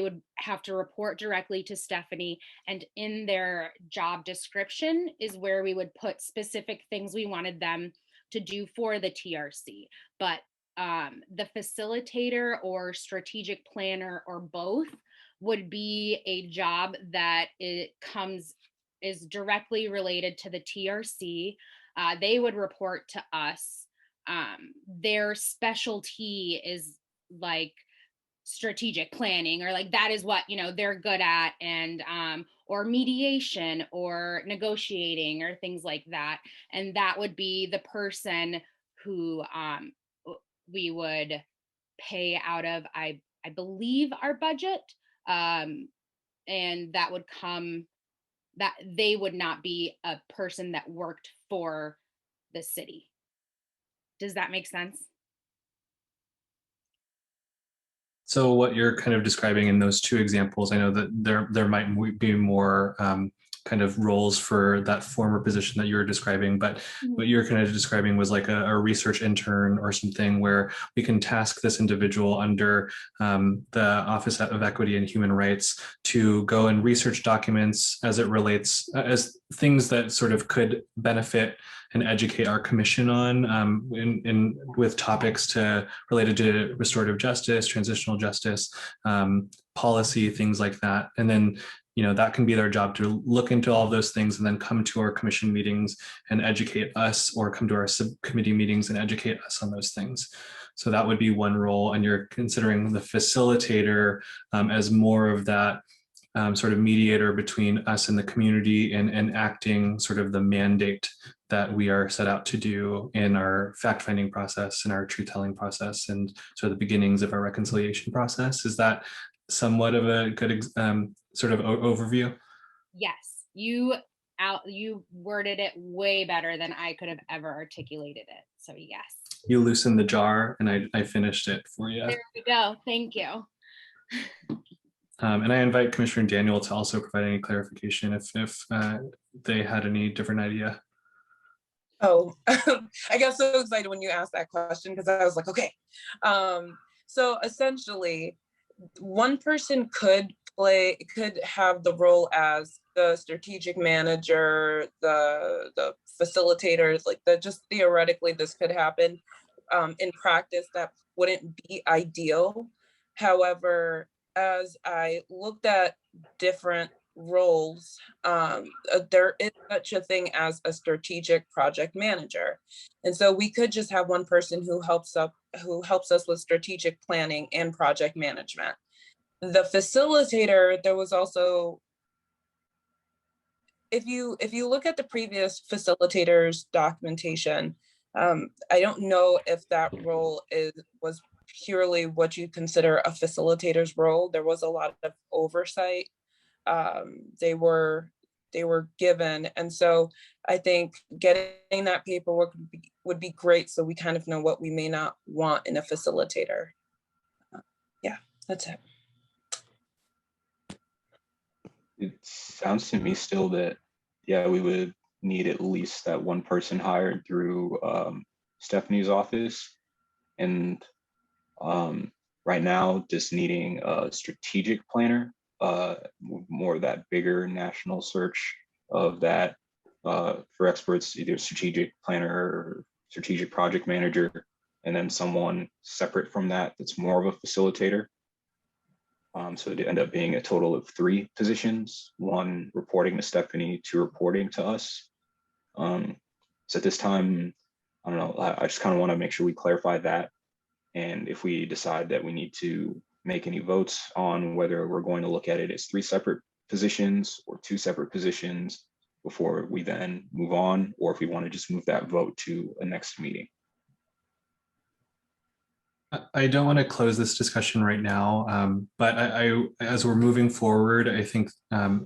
would have to report directly to Stephanie, and in their job description is where we would put specific things we wanted them to do for the TRC. But the facilitator or strategic planner or both would be a job that is directly related to the TRC. They would report to us. Their specialty is like strategic planning, or like that is what they're good at, and or mediation or negotiating or things like that. And that would be the person who we would pay out of, I believe, our budget, and that would come, that they would not be a person that worked for the city. Does that make sense? So what you're kind of describing in those two examples, I know that there might be more kind of roles for that former position that you were describing, but what you're kind of describing was like a research intern or something where we can task this individual under the Office of Equity and Human Rights to go and research documents as it relates as things that sort of could benefit and educate our commission on with topics related to restorative justice, transitional justice, policy, things like that. And then, that can be their job to look into all of those things and then come to our commission meetings and educate us, or come to our subcommittee meetings and educate us on those things. So that would be one role. And you're considering the facilitator as more of that sort of mediator between us and the community, and acting sort of the mandate that we are set out to do in our fact-finding process and our truth-telling process, and sort of the beginnings of our reconciliation process. Is that somewhat of a good sort of overview? Yes, you worded it way better than I could have ever articulated it. So yes. You loosened the jar and I finished it for you. There we go. Thank you. And I invite Commissioner Daniel to also provide any clarification if they had any different idea. Oh, I got so excited when you asked that question because I was like, okay. So essentially, one person could have the role as the strategic manager, the facilitators, like just theoretically this could happen. In practice, that wouldn't be ideal. However, as I looked at different roles, there is such a thing as a strategic project manager. And so we could just have one person who helps us with strategic planning and project management. The facilitator, there was also, if you look at the previous facilitators documentation, I don't know if that role was purely what you consider a facilitator's role. There was a lot of oversight they were given, and so I think getting that paperwork would be great, so we kind of know what we may not want in a facilitator. Yeah, that's it. It sounds to me still that, yeah, we would need at least that one person hired through Stephanie's office. And right now, just needing a strategic planner, more of that bigger national search of that for experts, either strategic planner or strategic project manager, and then someone separate from that that's more of a facilitator. So it end up being a total of 3 positions, 1 reporting to Stephanie, 2 reporting to us. So at this time, I don't know, I just kind of want to make sure we clarify that. And if we decide that we need to make any votes on whether we're going to look at it as 3 separate positions or 2 separate positions before we then move on, or if we want to just move that vote to a next meeting. I don't want to close this discussion right now, but as we're moving forward, I think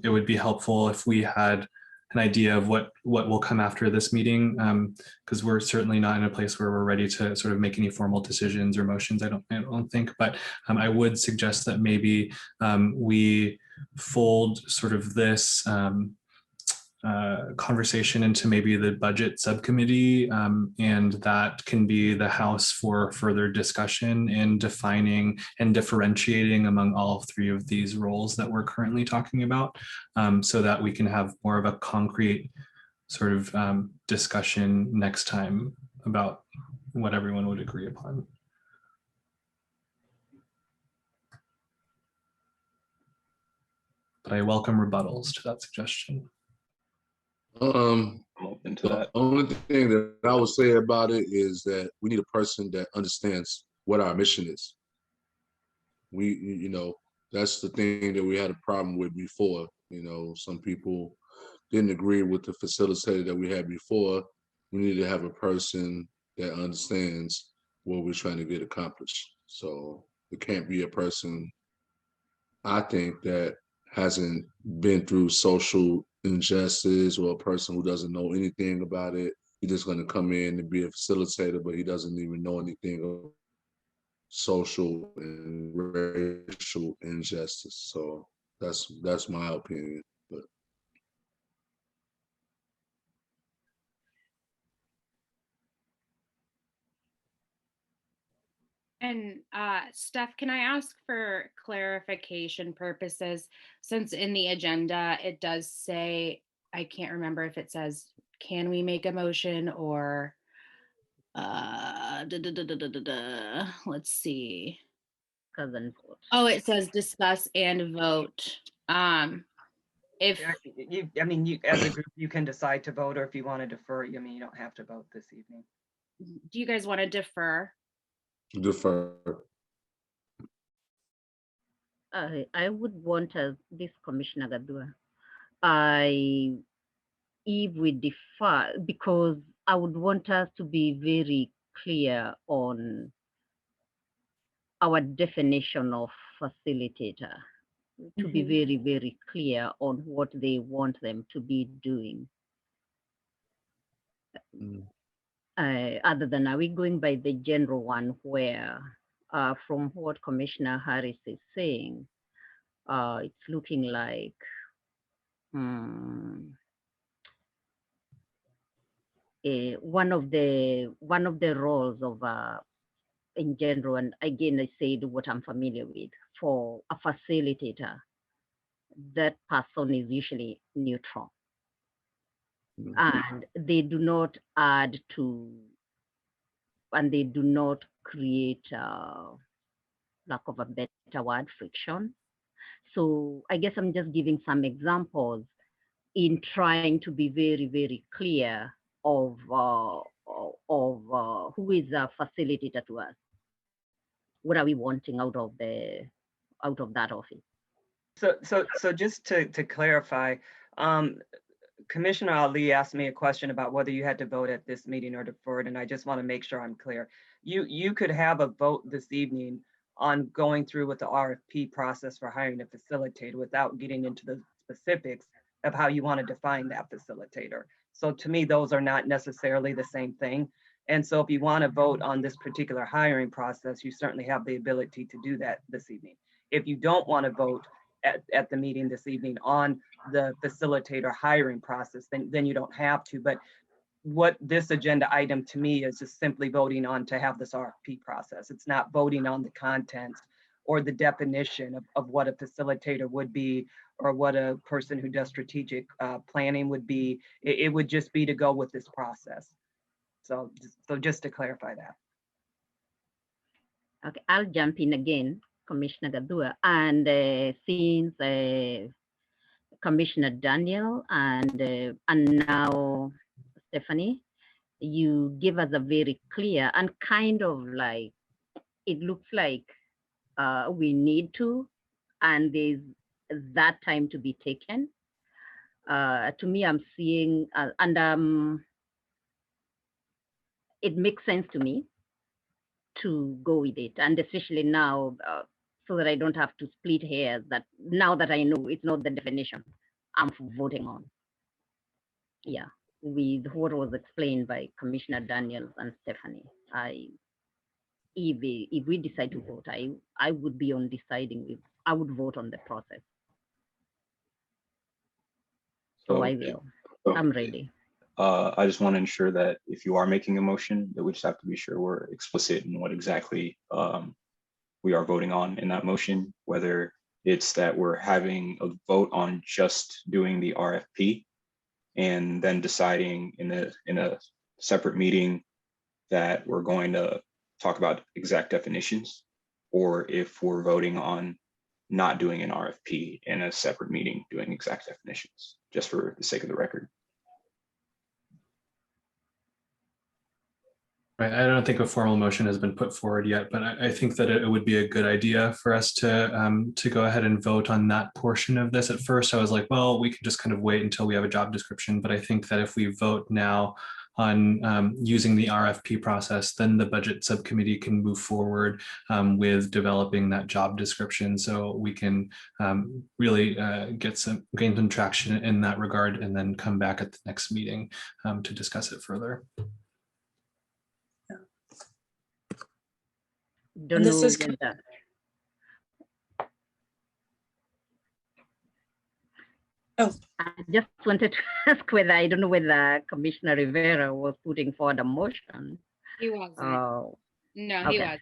it would be helpful if we had an idea of what will come after this meeting, because we're certainly not in a place where we're ready to sort of make any formal decisions or motions. I don't think, but I would suggest that maybe we fold sort of this conversation into maybe the budget subcommittee, and that can be the house for further discussion in defining and differentiating among all 3 of these roles that we're currently talking about, so that we can have more of a concrete sort of discussion next time about what everyone would agree upon. But I welcome rebuttals to that suggestion. I'm open to that. The only thing that I would say about it is that we need a person that understands what our mission is. That's the thing that we had a problem with before. Some people didn't agree with the facilitator that we had before. We need to have a person that understands what we're trying to get accomplished. So it can't be a person, I think, that hasn't been through social injustice, or a person who doesn't know anything about it. He's just going to come in and be a facilitator, but he doesn't even know anything of social and racial injustice. So that's my opinion. But And Steph, can I ask for clarification purposes? Since in the agenda, it does say, I can't remember if it says, can we make a motion or, let's see. Oh, it says discuss and vote. If I mean, you as a group, you can decide to vote, or if you want to defer, I mean, you don't have to vote this evening. Do you guys want to defer? Defer. I would want this Commissioner Gadua. If we defer, because I would want us to be very clear on our definition of facilitator, to be very, very clear on what they want them to be doing. Other than, are we going by the general one where, from what Commissioner Harris is saying, it's looking like one of the roles of in general, and again I said what I'm familiar with, for a facilitator, that person is usually neutral, and they do not add to, and they do not create, lack of a better word, friction. So I guess I'm just giving some examples in trying to be very, very clear of who is a facilitator to us. What are we wanting out of that office? So just to clarify, Commissioner Ali asked me a question about whether you had to vote at this meeting or deferred, and I just want to make sure I'm clear. You could have a vote this evening on going through with the RFP process for hiring a facilitator without getting into the specifics of how you want to define that facilitator. So to me, those are not necessarily the same thing. And so if you want to vote on this particular hiring process, you certainly have the ability to do that this evening. If you don't want to vote at the meeting this evening on the facilitator hiring process, then you don't have to. But what this agenda item to me is just simply voting on to have this RFP process. It's not voting on the content or the definition of what a facilitator would be, or what a person who does strategic planning would be. It would just be to go with this process. So just to clarify that. Okay, I'll jump in again, Commissioner Gadua, and since Commissioner Daniel and now Stephanie, you give us a very clear and kind of like, it looks like we need to, and there's that time to be taken. To me, I'm seeing, it makes sense to me to go with it, and especially now, so that I don't have to split hairs, that now that I know it's not the definition I'm voting on. Yeah, with what was explained by Commissioner Daniels and Stephanie, if we decide to vote, I would be on deciding if I would vote on the process. So I will. I'm ready. I just want to ensure that if you are making a motion, that we just have to be sure we're explicit in what exactly we are voting on in that motion, whether it's that we're having a vote on just doing the RFP and then deciding in a separate meeting that we're going to talk about exact definitions, or if we're voting on not doing an RFP in a separate meeting, doing exact definitions, just for the sake of the record. Right. I don't think a formal motion has been put forward yet, but I think that it would be a good idea for us to go ahead and vote on that portion of this. At first, I was like, well, we could just kind of wait until we have a job description. But I think that if we vote now on using the RFP process, then the budget subcommittee can move forward with developing that job description, so we can really gain some traction in that regard, and then come back at the next meeting to discuss it further. Don't know this is whether, Oh, I just wanted to ask whether, I don't know whether Commissioner Rivera was putting forward a motion. He wasn't. Oh, No, he okay. wasn't.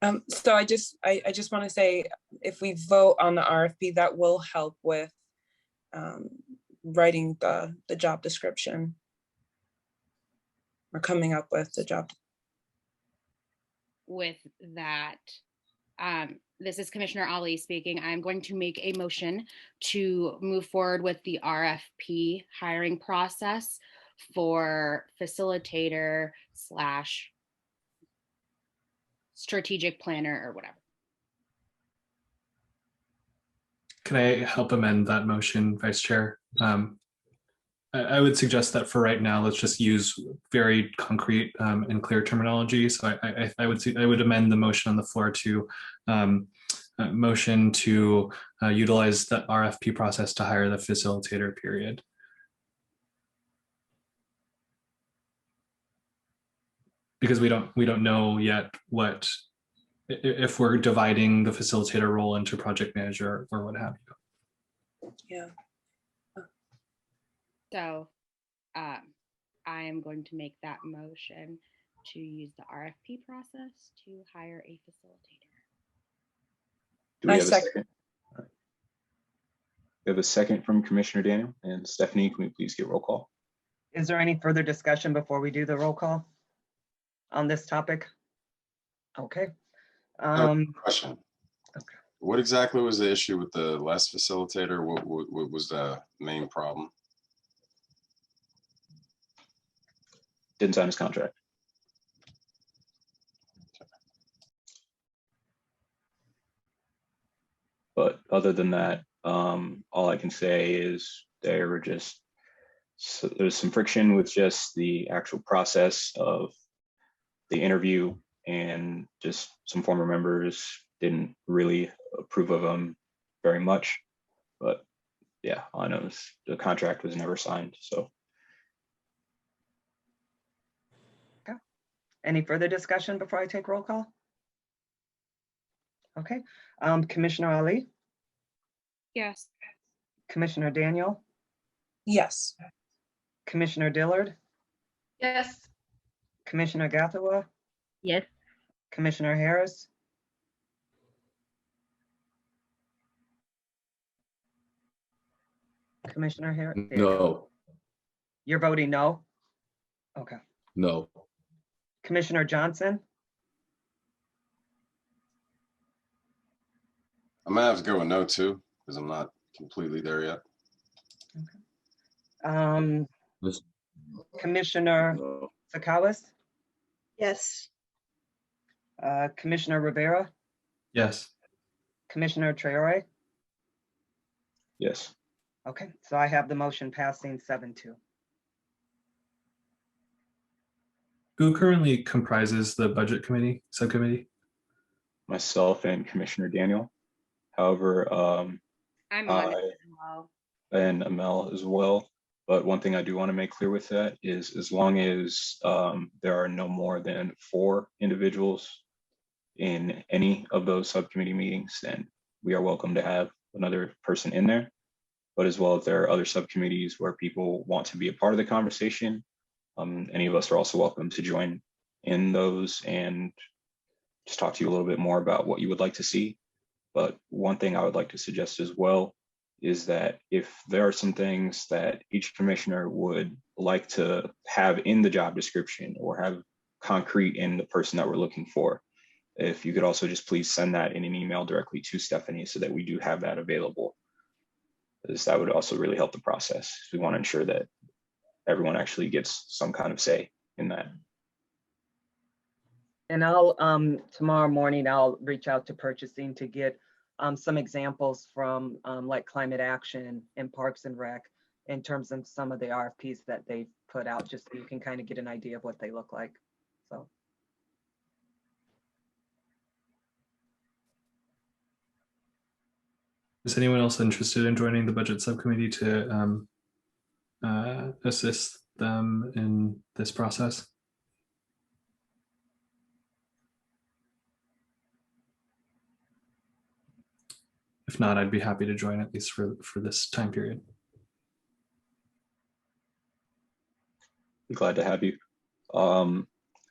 So I just want to say, if we vote on the RFP, that will help with writing the job description or coming up with the job. With that, this is Commissioner Ali speaking. I'm going to make a motion to move forward with the RFP hiring process for facilitator / strategic planner or whatever. Can I help amend that motion, Vice Chair? I would suggest that for right now, let's just use very concrete and clear terminology. So I would amend the motion on the floor to motion to utilize the RFP process to hire the facilitator, period. Because we don't know yet what, if we're dividing the facilitator role into project manager or what have you. Yeah. So I am going to make that motion to use the RFP process to hire a facilitator. Do we I have a second. second? All right. We have a second from Commissioner Daniel. And Stephanie, can we please get roll call? Is there any further discussion before we do the roll call on this topic? Okay. Question. Okay. What exactly was the issue with the last facilitator? What was the main problem? Didn't sign his contract. But other than that, all I can say is there's some friction with just the actual process of the interview, and just some former members didn't really approve of them very much. But yeah, all I know is the contract was never signed. So. Okay. Any further discussion before I take roll call? Okay. Commissioner Ali, Yes. Commissioner Daniel, Yes. Commissioner Dillard, Yes. Commissioner Gathawa, Yes. Commissioner Harris, Commissioner Harris. No, You're voting no? Okay. no, Commissioner Johnson, I'm gonna have to go with no too, because I'm not completely there yet. Let's- Commissioner no. Sakawas, Yes. Commissioner Rivera, Yes. Commissioner Traore. Yes. Okay, so I have the motion passing 7-2. Who currently comprises the budget committee, subcommittee? Myself and Commissioner Daniel. However, I'm on it as well. and Amel as well. But one thing I do want to make clear with that is, as long as there are no more than 4 individuals in any of those subcommittee meetings, then we are welcome to have another person in there. But as well, if there are other subcommittees where people want to be a part of the conversation, any of us are also welcome to join in those and just talk to you a little bit more about what you would like to see. But one thing I would like to suggest as well is that if there are some things that each commissioner would like to have in the job description or have concrete in the person that we're looking for, if you could also just please send that in an email directly to Stephanie so that we do have that available, because that would also really help the process. We want to ensure that everyone actually gets some kind of say in that. And I'll, tomorrow morning, I'll reach out to purchasing to get some examples from like climate action and Parks and Rec in terms of some of the RFPs that they've put out, just so you can kind of get an idea of what they look like. So. Is anyone else interested in joining the budget subcommittee to assist them in this process? If not, I'd be happy to join, at least for this time period. Be glad to have you.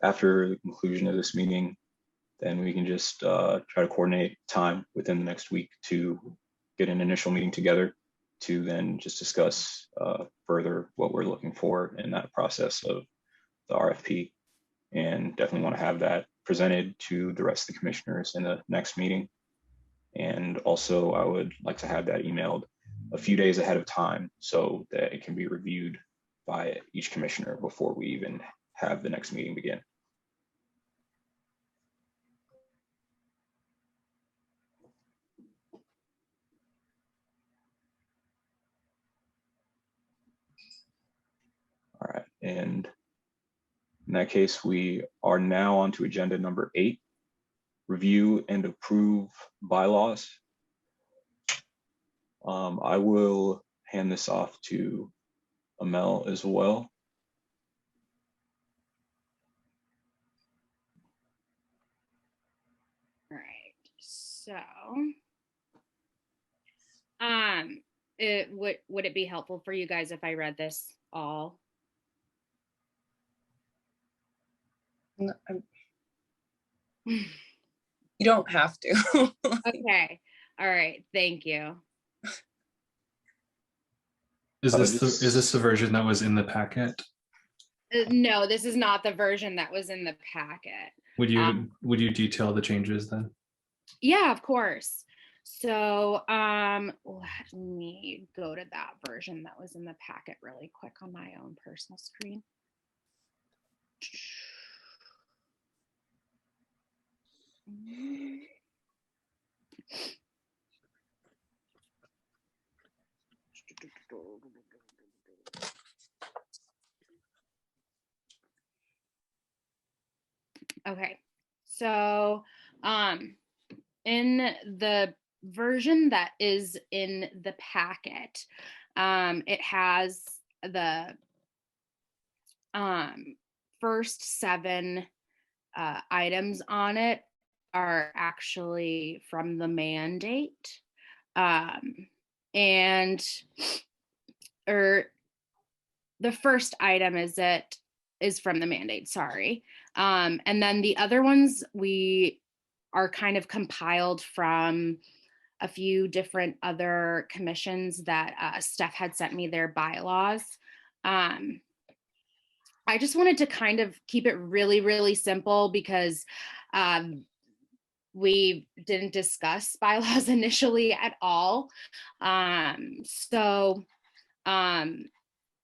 After the conclusion of this meeting, then we can just try to coordinate time within the next week to get an initial meeting together to then just discuss further what we're looking for in that process of the RFP. And definitely want to have that presented to the rest of the commissioners in the next meeting. And also I would like to have that emailed a few days ahead of time so that it can be reviewed by each commissioner before we even have the next meeting begin. All right, and in that case, we are now on to agenda number 8, review and approve bylaws. I will hand this off to Amel as well. All right, so would it be helpful for you guys if I read this all? You don't have to. Okay, all right, thank you. Is this the version that was in the packet? No, this is not the version that was in the packet. Would you detail the changes then? Yeah, of course. So let me go to that version that was in the packet really quick on my own personal screen. Okay, so in the version that is in the packet, it has the first 7 items on it are actually from the mandate, and the first item is from the mandate, sorry. And then the other ones we are kind of compiled from a few different other commissions that Steph had sent me their bylaws. I just wanted to kind of keep it really, really simple because we didn't discuss bylaws initially at all.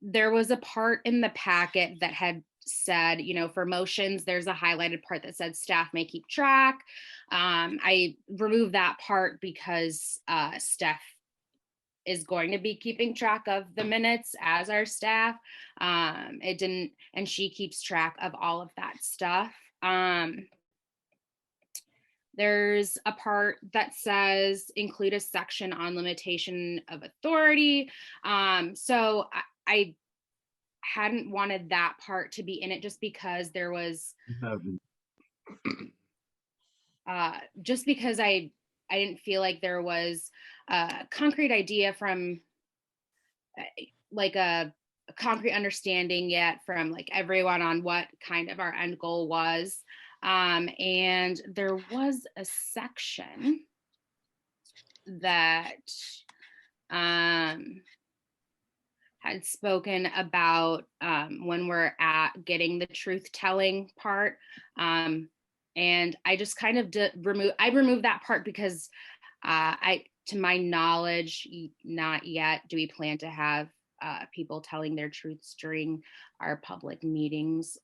There was a part in the packet that had said, for motions, there's a highlighted part that said staff may keep track. I removed that part because Steph is going to be keeping track of the minutes as our staff. It didn't, and she keeps track of all of that stuff. There's a part that says include a section on limitation of authority. So I hadn't wanted that part to be in it just because there was, just because I didn't feel like there was a concrete idea from like a concrete understanding yet from like everyone on what kind of our end goal was. And there was a section that had spoken about when we're at getting the truth telling part. And I just kind of removed that part because to my knowledge, not yet do we plan to have people telling their truths during our public meetings.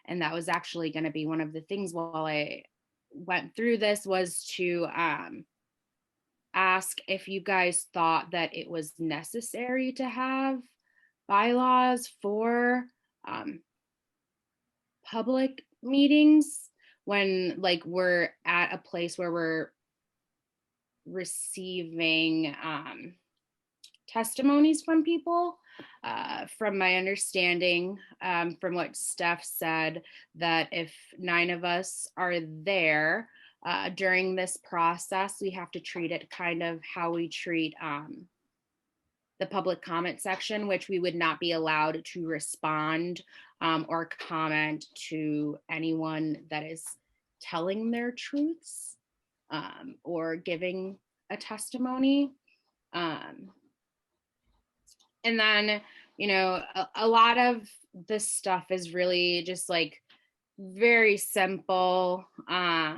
And that was actually going to be one of the things while I went through this was to ask if you guys thought that it was necessary to have bylaws for public meetings when like we're at a place where we're receiving testimonies from people. From my understanding, from what Steph said, that if 9 of us are there during this process, we have to treat it kind of how we treat the public comment section, which we would not be allowed to respond or comment to anyone that is telling their truths or giving a testimony. And then, you know, a lot of this stuff is really just like very simple. How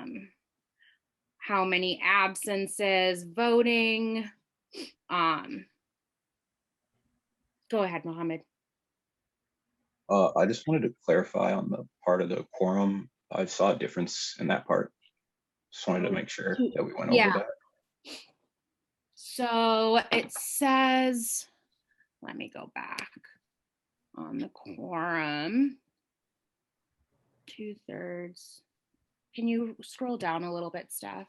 many absences, voting. Go ahead, Mohammed. I just wanted to clarify on the part of the quorum. I saw a difference in that part. Just wanted to make sure that we went over that. So it says, let me go back on the quorum. 2/3. Can you scroll down a little bit, Steph?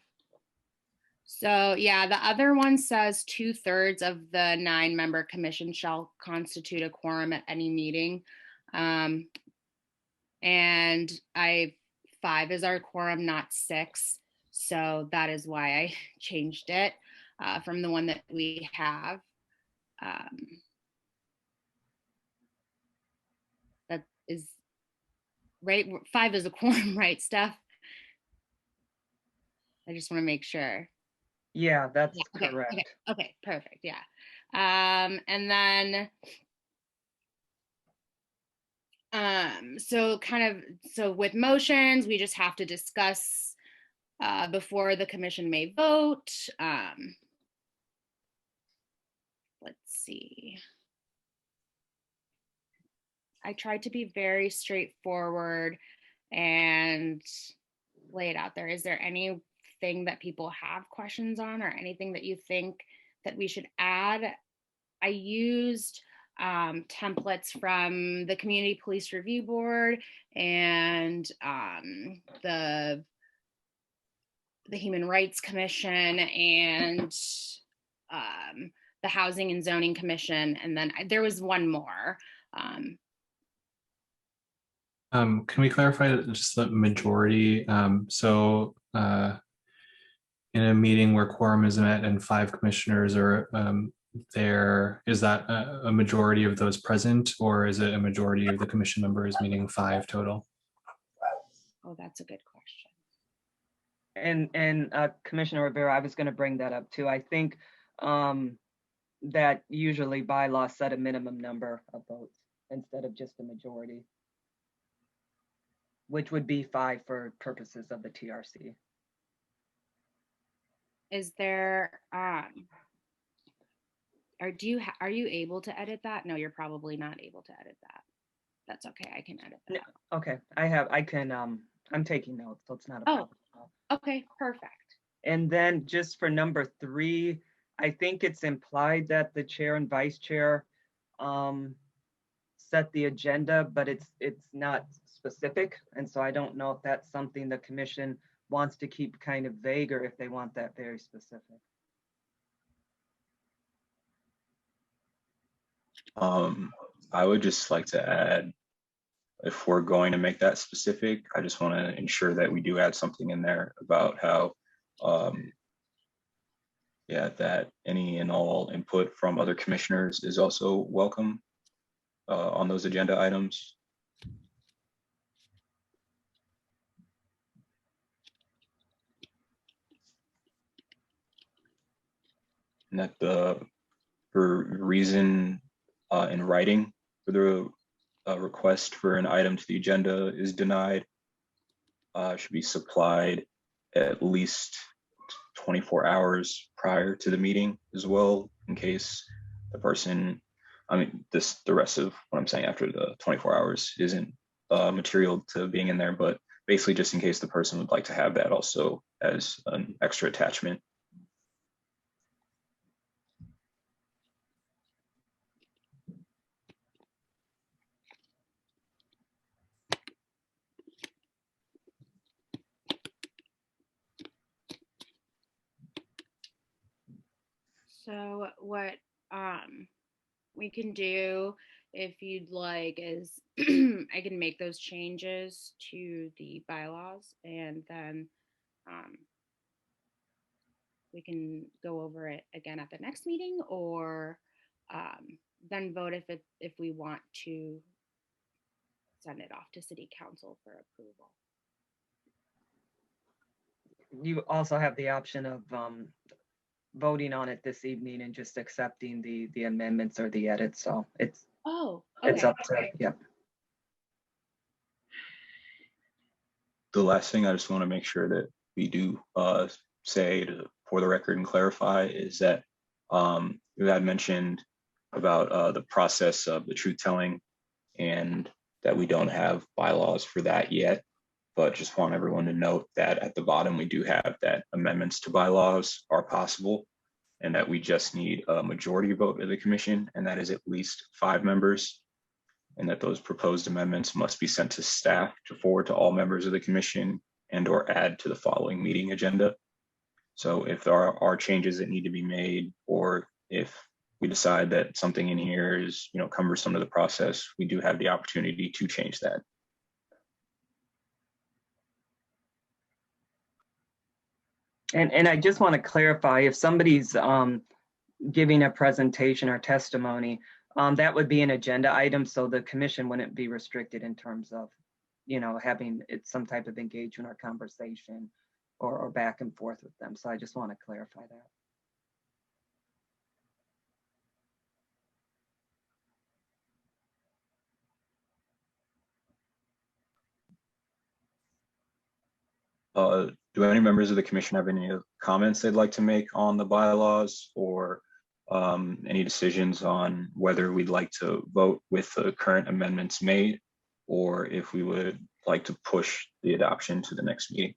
So yeah, the other one says 2/3 of the 9-member commission shall constitute a quorum at any meeting. And 5 is our quorum, not 6. So that is why I changed it from the one that we have. That is right. 5 is a quorum, right, Steph? I just want to make sure. Yeah, that's okay, correct. Okay, perfect. Yeah. And then so with motions, we just have to discuss before the commission may vote. Let's see. I tried to be very straightforward and lay it out there. Is there anything that people have questions on, or anything that you think that we should add? I used templates from the Community Police Review Board and the Human Rights Commission and the Housing and Zoning Commission, and then there was one more. Can we clarify just the majority? So in a meeting where quorum is met and 5 commissioners are there, is that a majority of those present, or is it a majority of the commission members, meaning 5 total? Oh, that's a good question. And Commissioner Rivera, I was going to bring that up too. I think that usually bylaws set a minimum number of votes instead of just a majority, which would be 5 for purposes of the TRC. Is there are you able to edit that? No, you're probably not able to edit that. That's okay. I can edit that. No, okay, I'm taking notes, so it's not a problem. Okay, perfect. And then just for number 3, I think it's implied that the chair and vice chair set the agenda, but it's not specific. And so I don't know if that's something the commission wants to keep kind of vague, or if they want that very specific. I would just like to add, if we're going to make that specific, I just want to ensure that we do add something in there about how, that any and all input from other commissioners is also welcome on those agenda items. And that the reason in writing for the request for an item to the agenda is denied should be supplied at least 24 hours prior to the meeting as well, in case the person, the rest of what I'm saying after the 24 hours isn't material to being in there, but basically just in case the person would like to have that also as an extra attachment. So what we can do, if you'd like, is I can make those changes to the bylaws, and then we can go over it again at the next meeting, or then vote if we want to send it off to City Council for approval. you also have the option of voting on it this evening and just accepting the amendments or the edits. So it's Okay. up to, yeah. The last thing I just want to make sure that we do say for the record and clarify is that you had mentioned about the process of the truth telling and that we don't have bylaws for that yet, but just want everyone to note that at the bottom, we do have that amendments to bylaws are possible and that we just need a majority vote of the commission, and that is at least 5 members, and that those proposed amendments must be sent to staff to forward to all members of the commission and or add to the following meeting agenda. So if there are changes that need to be made, or if we decide that something in here is, cumbersome to the process, we do have the opportunity to change that. And I just want to clarify, if somebody's giving a presentation or testimony, that would be an agenda item, so the commission wouldn't be restricted in terms of, having some type of engagement or conversation or back and forth with them. So I just want to clarify that. Do any members of the commission have any comments they'd like to make on the bylaws, or any decisions on whether we'd like to vote with the current amendments made, or if we would like to push the adoption to the next meeting?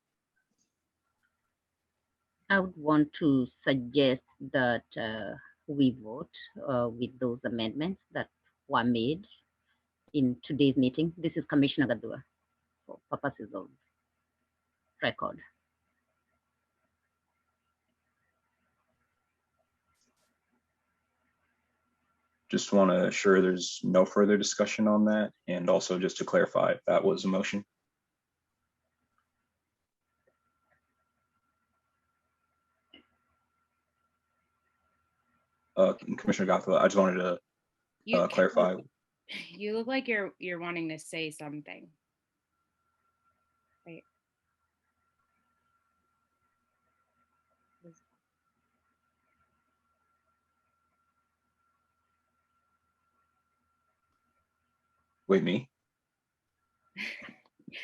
I would want to suggest that we vote with those amendments that were made in today's meeting. This is Commissioner Gadua for purposes of record. Just want to assure there's no further discussion on that, and also just to clarify if that was a motion. Commissioner Gothel, I just wanted to clarify. You look like you're wanting to say something. Right. Wait, me?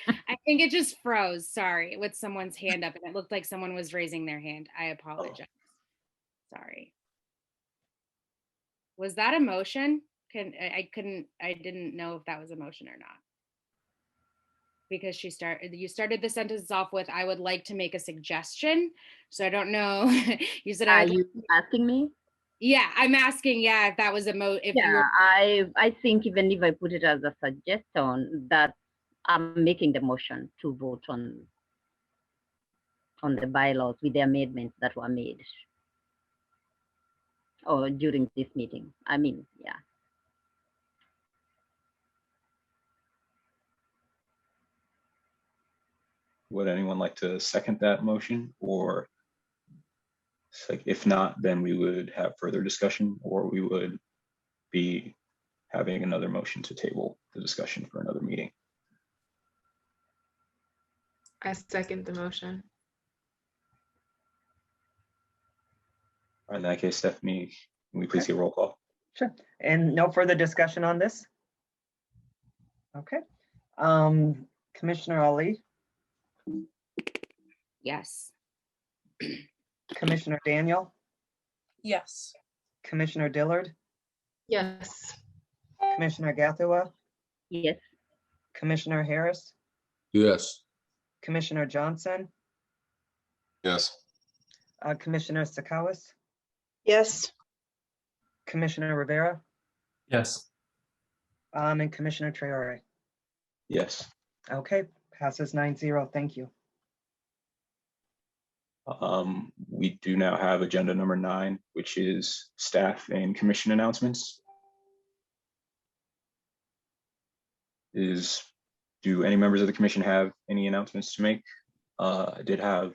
I think it just froze, sorry, with someone's hand up, and it looked like someone was raising their hand. I apologize. Sorry. Was that a motion? I didn't know if that was a motion or not. Because you started the sentence off with, I would like to make a suggestion. So I don't know. You said, Are you asking me? Yeah, I'm asking, yeah, if that was I think even if I put it as a suggestion, that I'm making the motion to vote on the bylaws with the amendments that were made or during this meeting. I mean, yeah. Would anyone like to second that motion? Or if not, then we would have further discussion, or we would be having another motion to table the discussion for another meeting. I second the motion. All right, in that case, Stephanie, can we please get roll call? Sure. And no further discussion on this? Okay. Commissioner Ali? Yes. Commissioner Daniel? Yes. Commissioner Dillard? Yes. Commissioner Gathua? Yes. Commissioner Harris? Yes. Commissioner Johnson? Yes. Commissioner Sakawas? Yes. Commissioner Rivera? Yes. And Commissioner Traore? Yes. Okay, passes 9-0. Thank you. We do now have agenda number 9, which is staff and commission announcements. Do any members of the commission have any announcements to make? I did have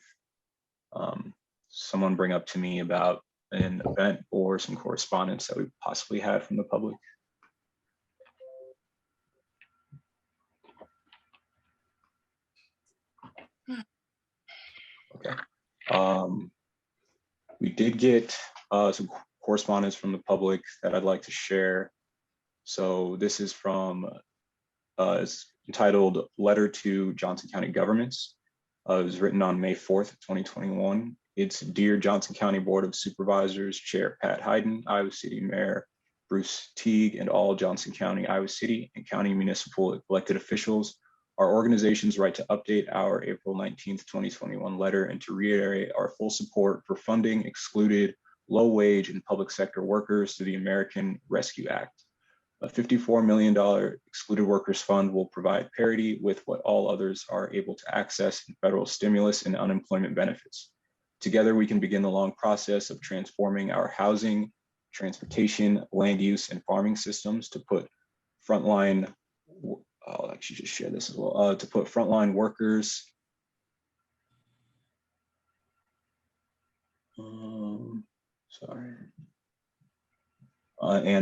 someone bring up to me about an event or some correspondence that we possibly had from the public. Okay. We did get some correspondence from the public that I'd like to share. So this is from, it's entitled Letter to Johnson County Governments. It was written on May 4th, 2021. It's Dear Johnson County Board of Supervisors, Chair Pat Hayden, Iowa City Mayor Bruce Teague, and all Johnson County, Iowa City and county municipal elected officials. Our organization's right to update our April 19th, 2021 letter and to reiterate our full support for funding excluded low-wage and public sector workers through the American Rescue Act. A $54 million excluded workers fund will provide parity with what all others are able to access in federal stimulus and unemployment benefits. Together, we can begin the long process of transforming our housing, transportation, land use, and farming systems to put frontline, I'll actually just share this as well, to put frontline workers, and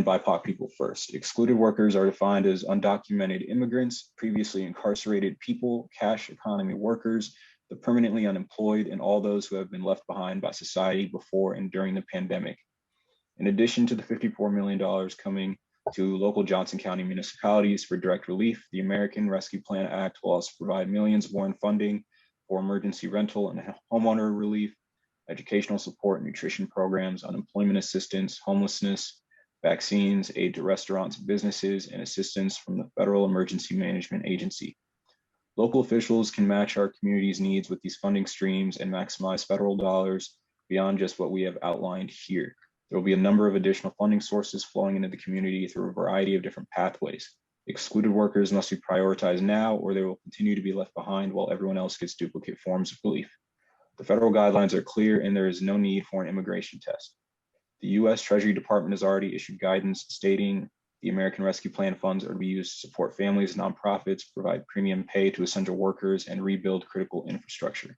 BIPOC people first. Excluded workers are defined as undocumented immigrants, previously incarcerated people, cash economy workers, the permanently unemployed, and all those who have been left behind by society before and during the pandemic. In addition to the $54 million coming to local Johnson County municipalities for direct relief, the American Rescue Plan Act will also provide millions more in funding for emergency rental and homeowner relief, educational support, nutrition programs, unemployment assistance, homelessness, vaccines, aid to restaurants and businesses, and assistance from the Federal Emergency Management Agency. Local officials can match our community's needs with these funding streams and maximize federal dollars beyond just what we have outlined here. There will be a number of additional funding sources flowing into the community through a variety of different pathways. Excluded workers must be prioritized now, or they will continue to be left behind while everyone else gets duplicate forms of relief. The federal guidelines are clear and there is no need for an immigration test. The U.S. Treasury Department has already issued guidance stating the American Rescue Plan funds are to be used to support families, nonprofits, provide premium pay to essential workers, and rebuild critical infrastructure.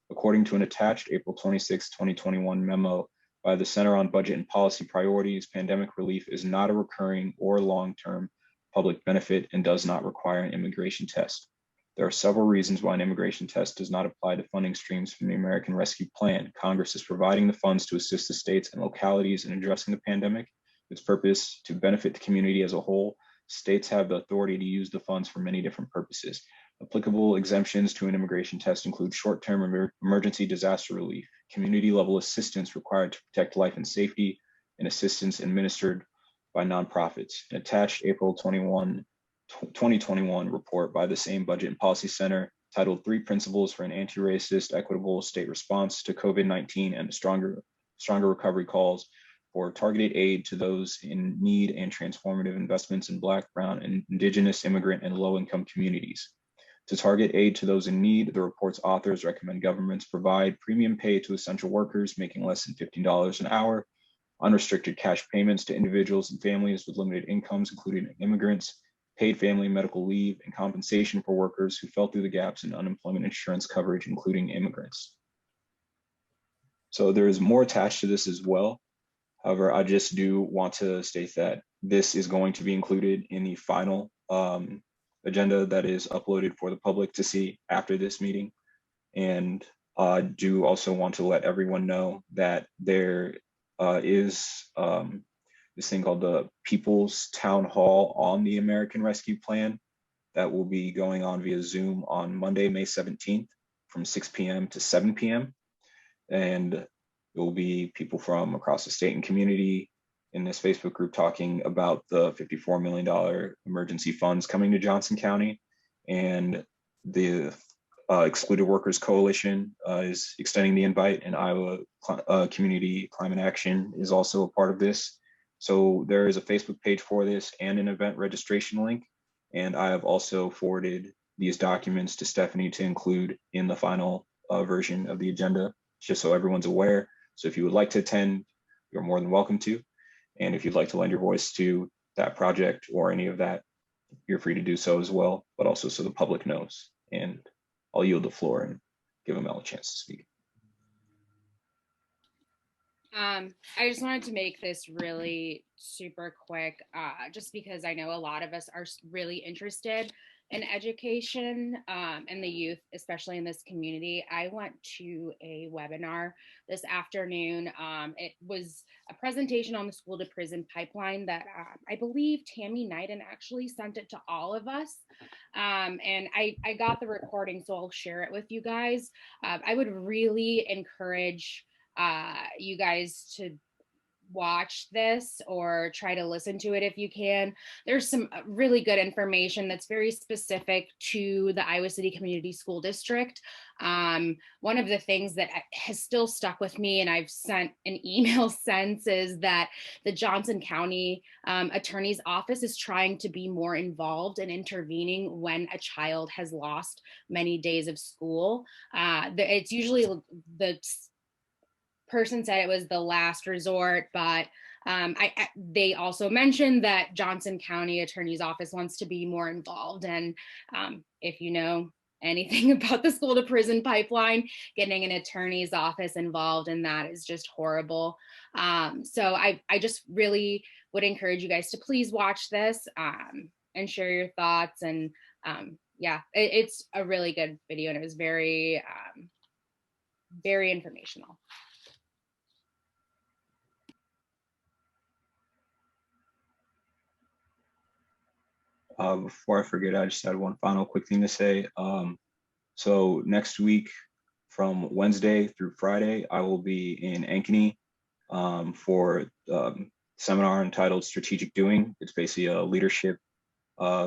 According to an attached April 26, 2021 memo by the Center on Budget and Policy Priorities, pandemic relief is not a recurring or long-term public benefit and does not require an immigration test. There are several reasons why an immigration test does not apply to funding streams from the American Rescue Plan. Congress is providing the funds to assist the states and localities in addressing the pandemic. Its purpose to benefit the community as a whole. States have the authority to use the funds for many different purposes. Applicable exemptions to an immigration test include short-term emergency disaster relief, community-level assistance required to protect life and safety, and assistance administered by nonprofits. An attached April 21, 2021 report by the same Budget and Policy Center titled 3 Principles for an Anti-Racist, Equitable State Response to COVID-19 and Stronger Recovery calls for targeted aid to those in need and transformative investments in Black, Brown, and Indigenous, immigrant, and low-income communities. To target aid to those in need, the report's authors recommend governments provide premium pay to essential workers making less than $15 an hour, unrestricted cash payments to individuals and families with limited incomes, including immigrants, paid family medical leave, and compensation for workers who fell through the gaps in unemployment insurance coverage, including immigrants. So there is more attached to this as well. However, I just do want to state that this is going to be included in the final agenda that is uploaded for the public to see after this meeting. And I do also want to let everyone know that there is this thing called the People's Town Hall on the American Rescue Plan that will be going on via Zoom on Monday, May 17th from 6 p.m. to 7 p.m. And it will be people from across the state and community in this Facebook group talking about the $54 million emergency funds coming to Johnson County. And the Excluded Workers Coalition is extending the invite, and Iowa Community Climate Action is also a part of this. So there is a Facebook page for this and an event registration link. And I have also forwarded these documents to Stephanie to include in the final version of the agenda, just so everyone's aware. So if you would like to attend, you're more than welcome to. And if you'd like to lend your voice to that project or any of that, you're free to do so as well, but also so the public knows. And I'll yield the floor and give Mel a chance to speak. I just wanted to make this really super quick, just because I know a lot of us are really interested in education and the youth, especially in this community. I went to a webinar this afternoon. It was a presentation on the school to prison pipeline that I believe Tammy Knighton actually sent it to all of us. And I got the recording, so I'll share it with you guys. I would really encourage you guys to watch this or try to listen to it if you can. There's some really good information that's very specific to the Iowa City Community School District. One of the things that has still stuck with me, and I've sent an email since, is that the Johnson County Attorney's Office is trying to be more involved in intervening when a child has lost many days of school. It's usually the person said it was the last resort, but they also mentioned that Johnson County Attorney's Office wants to be more involved. And if you know anything about the school to prison pipeline, getting an attorney's office involved in that is just horrible. So I just really would encourage you guys to please watch this and share your thoughts. And yeah, it's a really good video, and it was very, very informational. Before I forget, I just had one final quick thing to say. So next week, from Wednesday through Friday, I will be in Ankeny for seminar entitled Strategic Doing. It's basically a leadership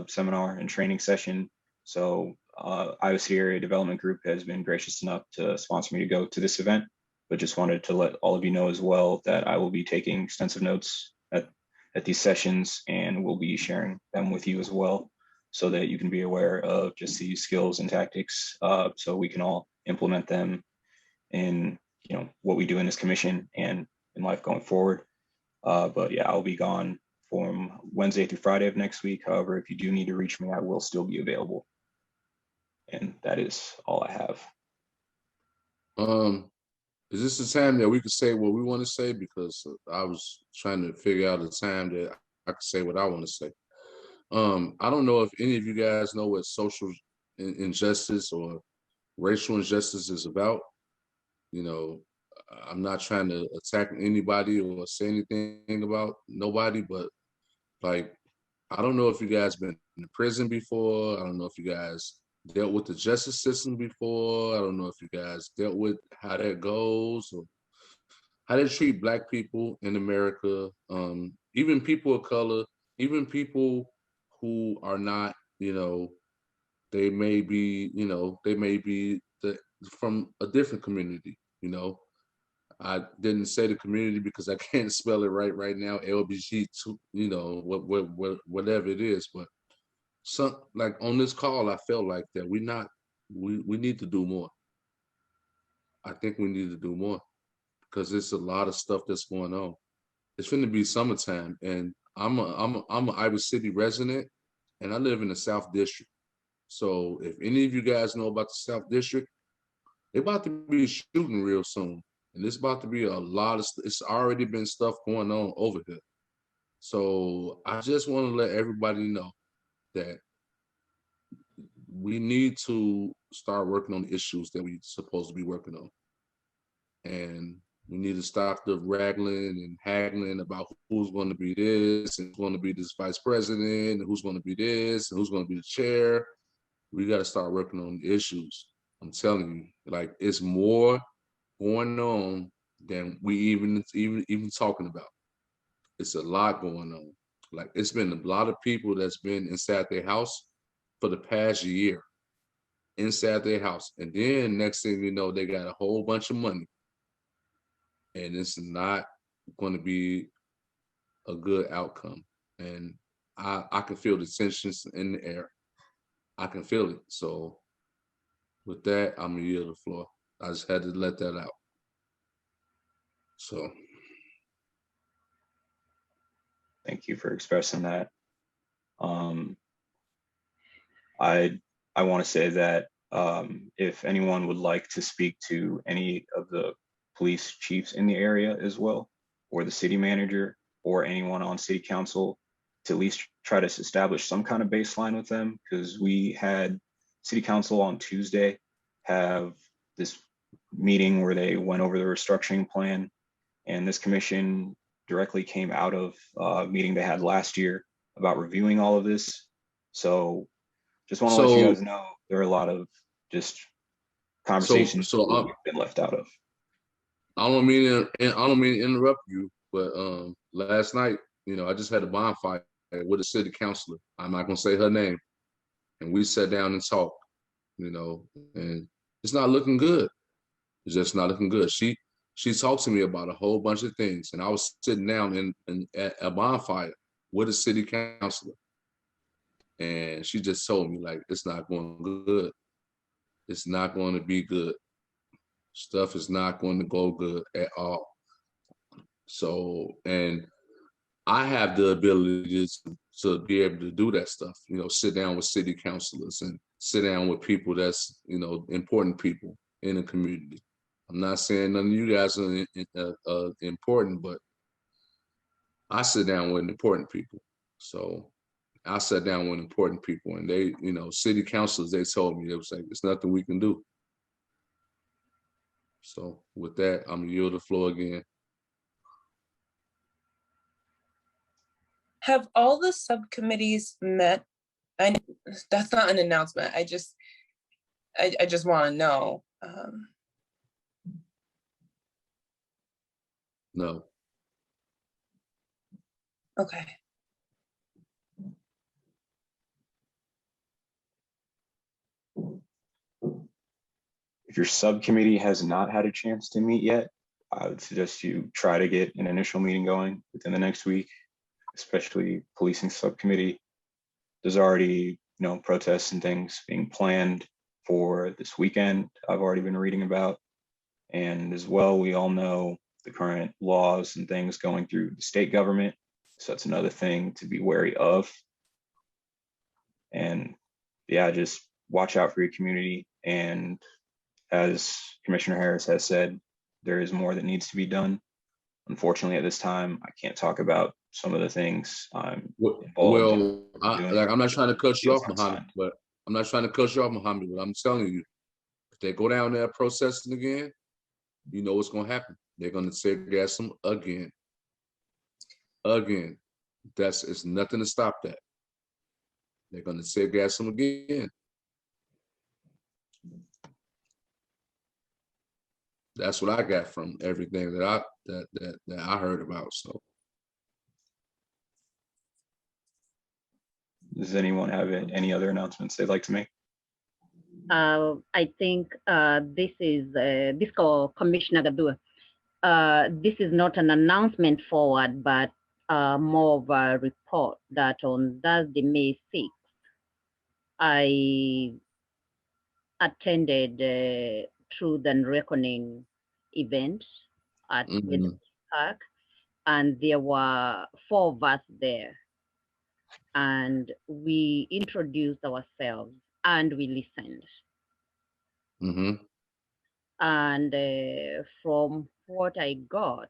seminar and training session. So Iowa City Area Development Group has been gracious enough to sponsor me to go to this event, but just wanted to let all of you know as well that I will be taking extensive notes at these sessions, and we'll be sharing them with you as well, so that you can be aware of just these skills and tactics, so we can all implement them in what we do in this commission and in life going forward. But yeah, I'll be gone from Wednesday through Friday of next week. However, if you do need to reach me, I will still be available. And that is all I have. Is this the time that we can say what we want to say? Because I was trying to figure out a time that I can say what I want to say. I don't know if any of you guys know what social injustice or racial injustice is about. I'm not trying to attack anybody or say anything about nobody, but like, I don't know if you guys been in prison before. I don't know if you guys dealt with the justice system before. I don't know if you guys dealt with how that goes or how they treat Black people in America, even people of color, even people who are not, they may be, from a different community. I didn't say the community because I can't spell it right now. LBG, whatever it is, but like on this call, I felt like that we need to do more. I think we need to do more because there's a lot of stuff that's going on. It's going to be summertime, and I'm an Iowa City resident, and I live in the South District. So if any of you guys know about the South District, they're about to be shooting real soon, and it's about to be a lot of. It's already been stuff going on over here. So I just want to let everybody know that we need to start working on the issues that we're supposed to be working on. And we need to stop the wrangling and haggling about who's going to be this and who's going to be this vice president and who's going to be this and who's going to be the chair. We got to start working on the issues. I'm telling you, like, it's more going on than we even talking about. It's a lot going on. Like, it's been a lot of people that's been inside their house for the past year, inside their house. And then next thing you know, they got a whole bunch of money. And it's not going to be a good outcome. And I can feel the tensions in the air. I can feel it. So with that, I'm going to yield the floor. I just had to let that out. So. Thank you for expressing that. I want to say that if anyone would like to speak to any of the police chiefs in the area as well, or the city manager, or anyone on city council, to at least try to establish some kind of baseline with them, because we had city council on Tuesday have this meeting where they went over the restructuring plan, and this commission directly came out of a meeting they had last year about reviewing all of this. So just want to let you guys know there are a lot of just conversations that we've been left out of. I don't mean to interrupt you, but last night, I just had a bonfire with a city councilor. I'm not gonna say her name, and we sat down and talked. And it's not looking good. It's just not looking good. She talked to me about a whole bunch of things, and I was sitting down at a bonfire with a city councilor, and she just told me, like, it's not going good. It's not going to be good. Stuff is not going to go good at all. So, and I have the ability to be able to do that stuff, sit down with city councilors and sit down with people that's, important people in the community. I'm not saying none of you guys are important, but I sit down with important people. So I sat down with important people, and they, city councilors, they told me, they was like, there's nothing we can do. So with that, I'm gonna yield the floor again. Have all the subcommittees met? And that's not an announcement. I just want to know. No. Okay. If your subcommittee has not had a chance to meet yet, I would suggest you try to get an initial meeting going within the next week, especially policing subcommittee. There's already, protests and things being planned for this weekend I've already been reading about. And as well, we all know the current laws and things going through the state government. So that's another thing to be wary of. And yeah, just watch out for your community. And as Commissioner Harris has said, there is more that needs to be done. Unfortunately, at this time, I can't talk about some of the things I'm involved in. I'm not trying to cut you off, Muhammad, but I'm telling you, if they go down there processing again, you know what's going to happen. They're going to tear gas them again. Again. It's nothing to stop that. They're going to tear gas them again. That's what I got from everything that I heard about. So, does anyone have any other announcements they'd like to make? I think this call Commissioner Gadua. This is not an announcement forward, but more of a report that on Thursday, May 6th, I attended Truth and Reckoning event at Willis Park, and there were 4 of us there. And we introduced ourselves and we listened. And from what I got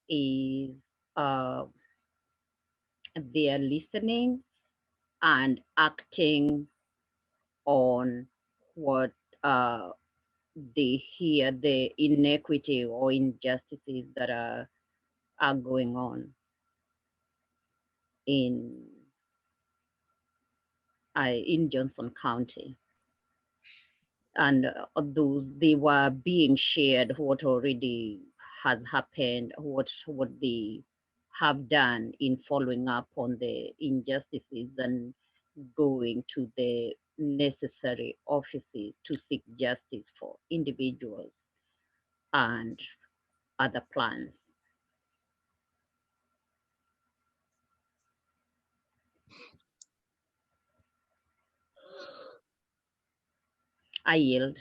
is they are listening and acting on what they hear, the inequity or injustices that are going on in Johnson County. And those, they were being shared what already has happened, what they have done in following up on the injustices and going to the necessary offices to seek justice for individuals and other plans. I yield.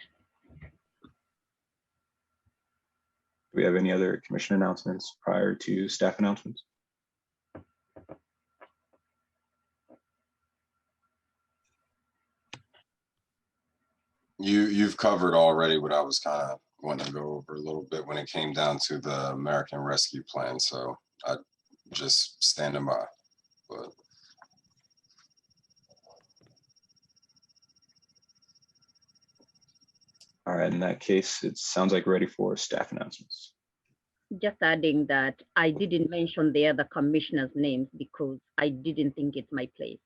Do we have any other commission announcements prior to staff announcements? You've covered already what I was kind of wanted to go over a little bit when it came down to the American Rescue Plan. So I just standing by. But All right, in that case, it sounds like we're ready for staff announcements. Just adding that I didn't mention the other commissioners' names because I didn't think it's my place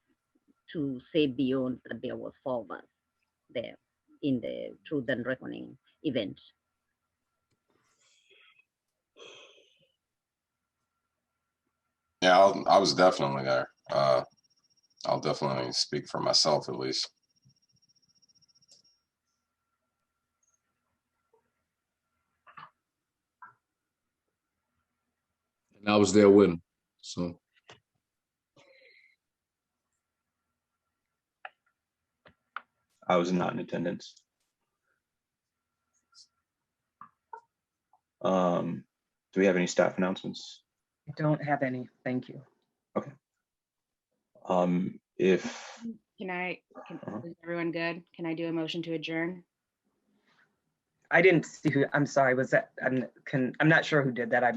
to say beyond that there was 4 of us there in the Truth and Reckoning event. yeah, I was definitely there. I'll definitely speak for myself at least. And I was there with him. So I was not in attendance. Do we have any staff announcements? I don't have any, thank you. If Is everyone good? Can I do a motion to adjourn? I didn't see who, I'm sorry, was that, I'm not sure who did that.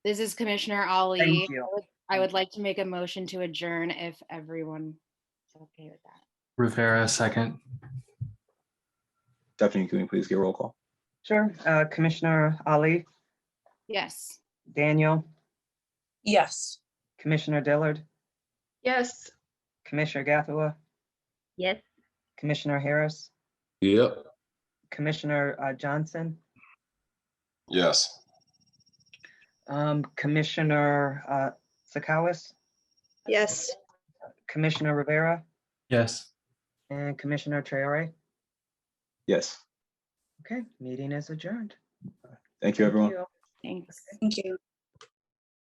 This is Commissioner Ali. Thank you. I would like to make a motion to adjourn if everyone is okay with that. Rivera, second. Stephanie, can we please get a roll call? Sure, Commissioner Ali, Yes. Daniel, Yes. Commissioner Dillard, Yes. Commissioner Gathua, Yes. Commissioner Harris, yep. Commissioner Johnson, Yes. Commissioner Sakawis, Yes. Commissioner Rivera, Yes. and Commissioner Traore. Yes. Okay, meeting is adjourned. Thank you, everyone. Thank you. Thanks. Thank you.